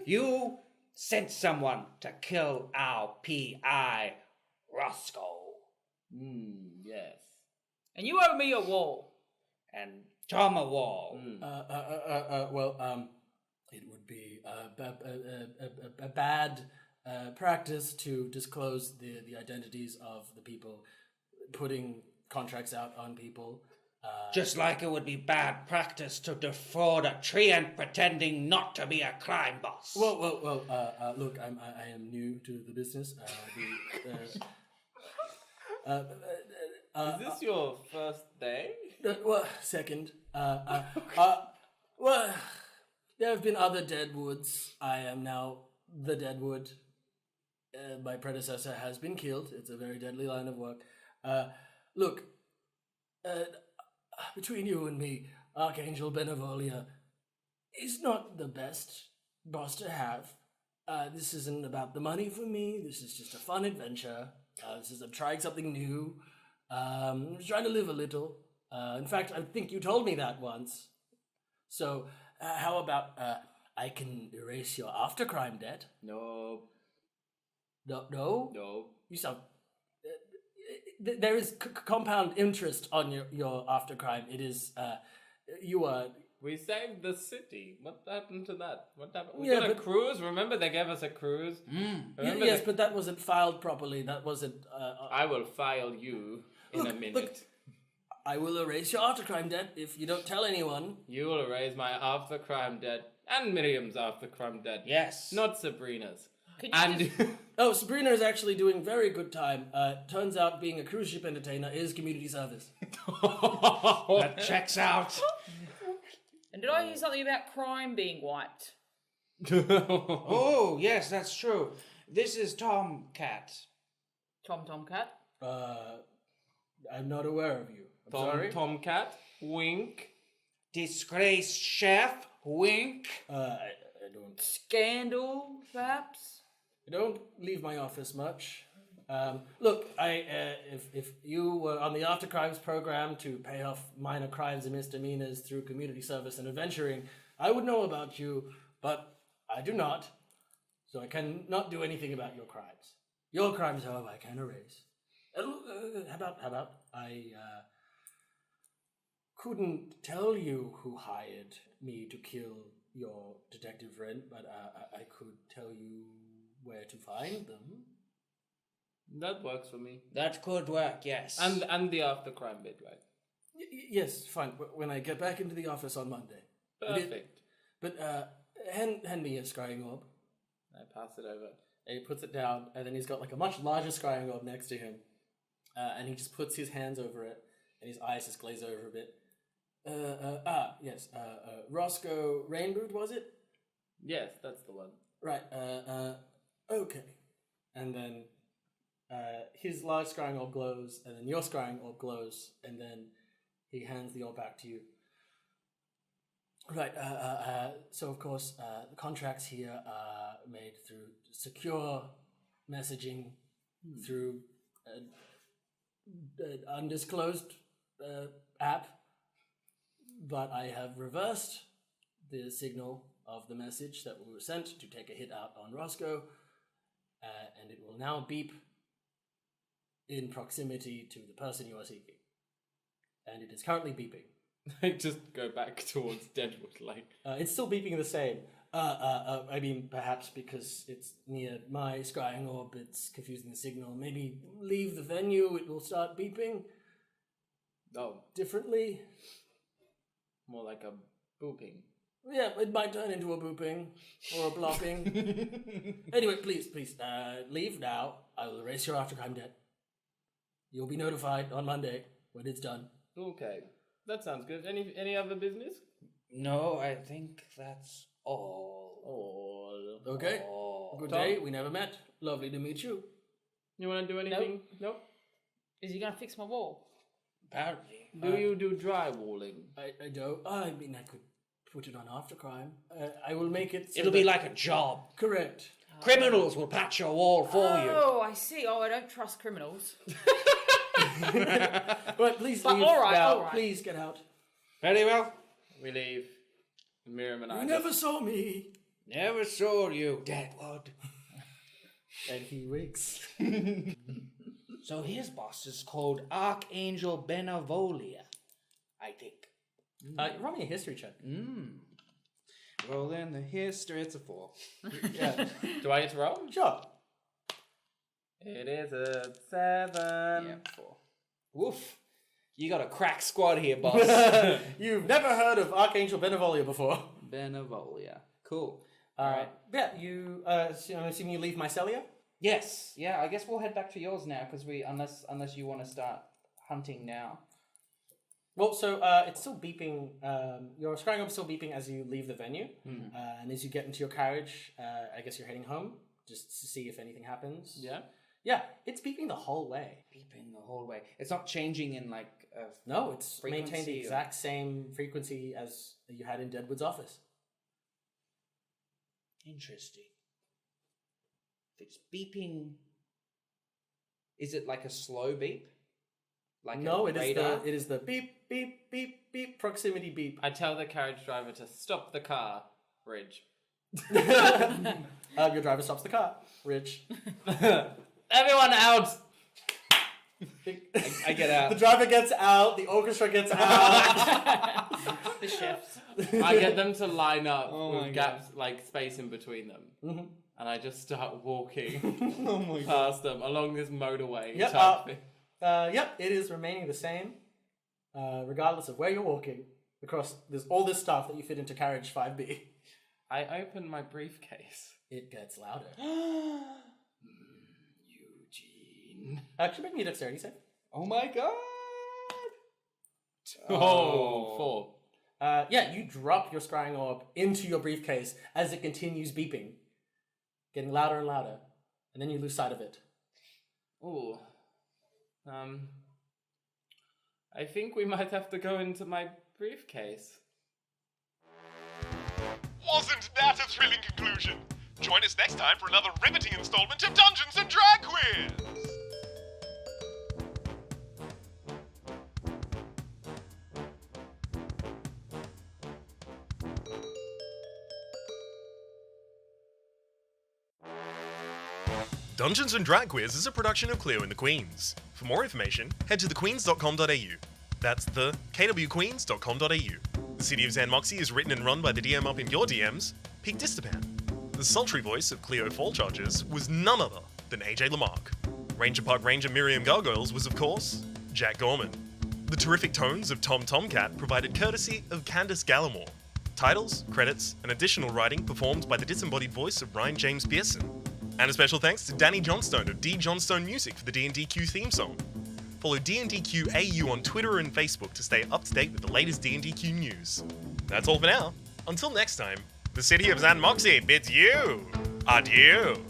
you sent someone to kill our P.I. Roscoe. Yes. And you owe me a wall. And Tom a wall. It would be a bad practice to disclose the identities of the people putting contracts out on people. Just like it would be bad practice to defraud a treant pretending not to be a crime boss. Look, I am new to the business. Is this your first day? Second. There have been other Deadwoods. I am now the Deadwood. My predecessor has been killed. It's a very deadly line of work. Look, between you and me, Archangel Benevolia is not the best boss to have. This isn't about the money for me. This is just a fun adventure. I'm trying something new. I'm trying to live a little. In fact, I think you told me that once. So, how about I can erase your after-crime debt? No. No? No. You sound... there is compound interest on your after-crime. It is... you are... We saved the city. What happened to that? What happened? We Yeah, got a but- cruise. Remember they gave us a cruise? Remember Yes, but that wasn't filed properly. That wasn't... I will file you in a minute. Look, I will erase your after-crime debt if you don't tell anyone. You will erase my after-crime debt and Miriam's after-crime debt. Yes. Not Sabrina's. Could you And Oh, Sabrina is actually doing very good time. Turns out being a cruise ship entertainer is community service. That checks out. And did I hear something about crime being wiped? Oh, yes, that's true. This is Tomcat. Tomcat. I'm not aware of you. I'm sorry. Tomcat. Wink. Disgraced chef. Wink. I don't. Scandal, perhaps. I don't leave my office much. Look, if you were on the After Crimes program to pay off minor crimes and misdemeanors through community service and adventuring, I would know about you, but I do not. So I cannot do anything about your crimes. Your crimes, however, I can erase. How about I couldn't tell you who hired me to kill your detective friend, but I could tell you where to find them. That works for me. That could work, yes. And the after crime bit, right? Yes, fine. When I get back into the office on Monday. Perfect. But hand me a scrying orb. I pass it over. And he puts it down, and then he's got like a much larger scrying orb next to him. And he just puts his hands over it, and his eyes just glaze over a bit. Yes. Roscoe Rainboot, was it? Yes, that's the one. Right. Okay. And then his large scrying orb glows, and then your scrying orb glows, and then he hands the orb back to you. Right. So of course, the contracts here are made through secure messaging through an undisclosed app, but I have reversed the signal of the message that we were sent to take a hit out on Roscoe, and it will now beep in proximity to the person you are seeking. And it is currently beeping. I just go back towards Deadwood, like. It's still beeping the same. I mean, perhaps because it's near my scrying orb, it's confusing the signal. Maybe leave the venue, it will start beeping Oh, differently. more like a booping. Yeah, it might turn into a booping or a blopping. Anyway, please, leave now. I will erase your after-crime debt. You'll be notified on Monday when it's done. Okay, that sounds good. Any other business? No, I think that's all. Okay. Good Tom? day. We never met. Lovely to meet you. You want to do anything? Nope. Is he gonna fix my wall? Apparently. Do you do drywalling? I don't. I mean, I could put it on after crime. I will make it. So It'll be like a job. correct. Criminals will patch your wall for you. Oh, I see. Oh, I don't trust criminals. But please But leave all right, now. all right. Please get out. Very well. We leave. Miriam and I. You never saw me. Never saw you, Deadwood. And he winks. So his boss is called Archangel Benevolia, I think. Roll me a history check. Roll in the history. It's a 4. Yeah. Do I get to roll? Sure. It is a 7. Yeah, 4. Woof. You got a crack squad here, boss. You've never heard of Archangel Benevolia before. Benevolia. Cool. All right. Yeah, you. So I'm assuming you leave Mycelia. Yes. Yeah. I guess we'll head back to yours now because unless you want to start hunting now. Well, so it's still beeping. Your scrying orb's still beeping as you leave the venue, and as you get into your carriage, I guess you're heading home just to see if anything happens. Yeah. Yeah, it's beeping the whole way. Beeping the whole way. It's not changing in like. No, it's maintained the Frequency or- exact same frequency as you had in Deadwood's office. Interesting. If it's beeping, is it like a slow beep? Like No, a it is radar? the beep beep beep beep proximity beep. I tell the carriage driver to stop the car, Ridge. Your driver stops the car. Rich. Everyone out! I get out. The driver gets out. The orchestra gets out. The chefs. I get them to line up Oh my with gaps, like space in between them. Mm-hmm. And I just start walking past them along this motorway. Yep, type thing. Yep, it is remaining the same, regardless of where you're walking. Across there's all this stuff that you fit into carriage 5B. I open my briefcase. It gets louder. Eugene. Actually, make me a dexterity save. Oh my god. Oh, 4. Yeah, you drop your scrying orb into your briefcase as it continues beeping, getting louder and louder. and then you lose sight of it. Ooh. I think we might have to go into my briefcase. Wasn't that a thrilling conclusion? Join us next time for another riveting installment of Dungeons and Drag Quiz! Dungeons and Drag Quiz is a production of Cleo and the Queens. For more information, head to thequeens.com.au. That's the kwqueens.com.au. The City of Xan'moxie is written and run by the DM up in your DMs, Pete Distapan. The sultry voice of Cleo Fallcharges was none other than AJ Lamarck. Ranger Park Ranger Miriam Gargoyles was, of course, Jack Gorman. The terrific tones of Tomcat provided courtesy of Candace Gallimore. Titles, credits, and additional writing performed by the disembodied voice of Ryan James Pearson. And a special thanks to Danny Johnstone of D Johnstone Music for the D&DQ theme song. Follow D&DQ AU on Twitter and Facebook to stay up to date with the latest D&DQ news. That's all for now. Until next time, the City of Xan'moxie bids you adieu.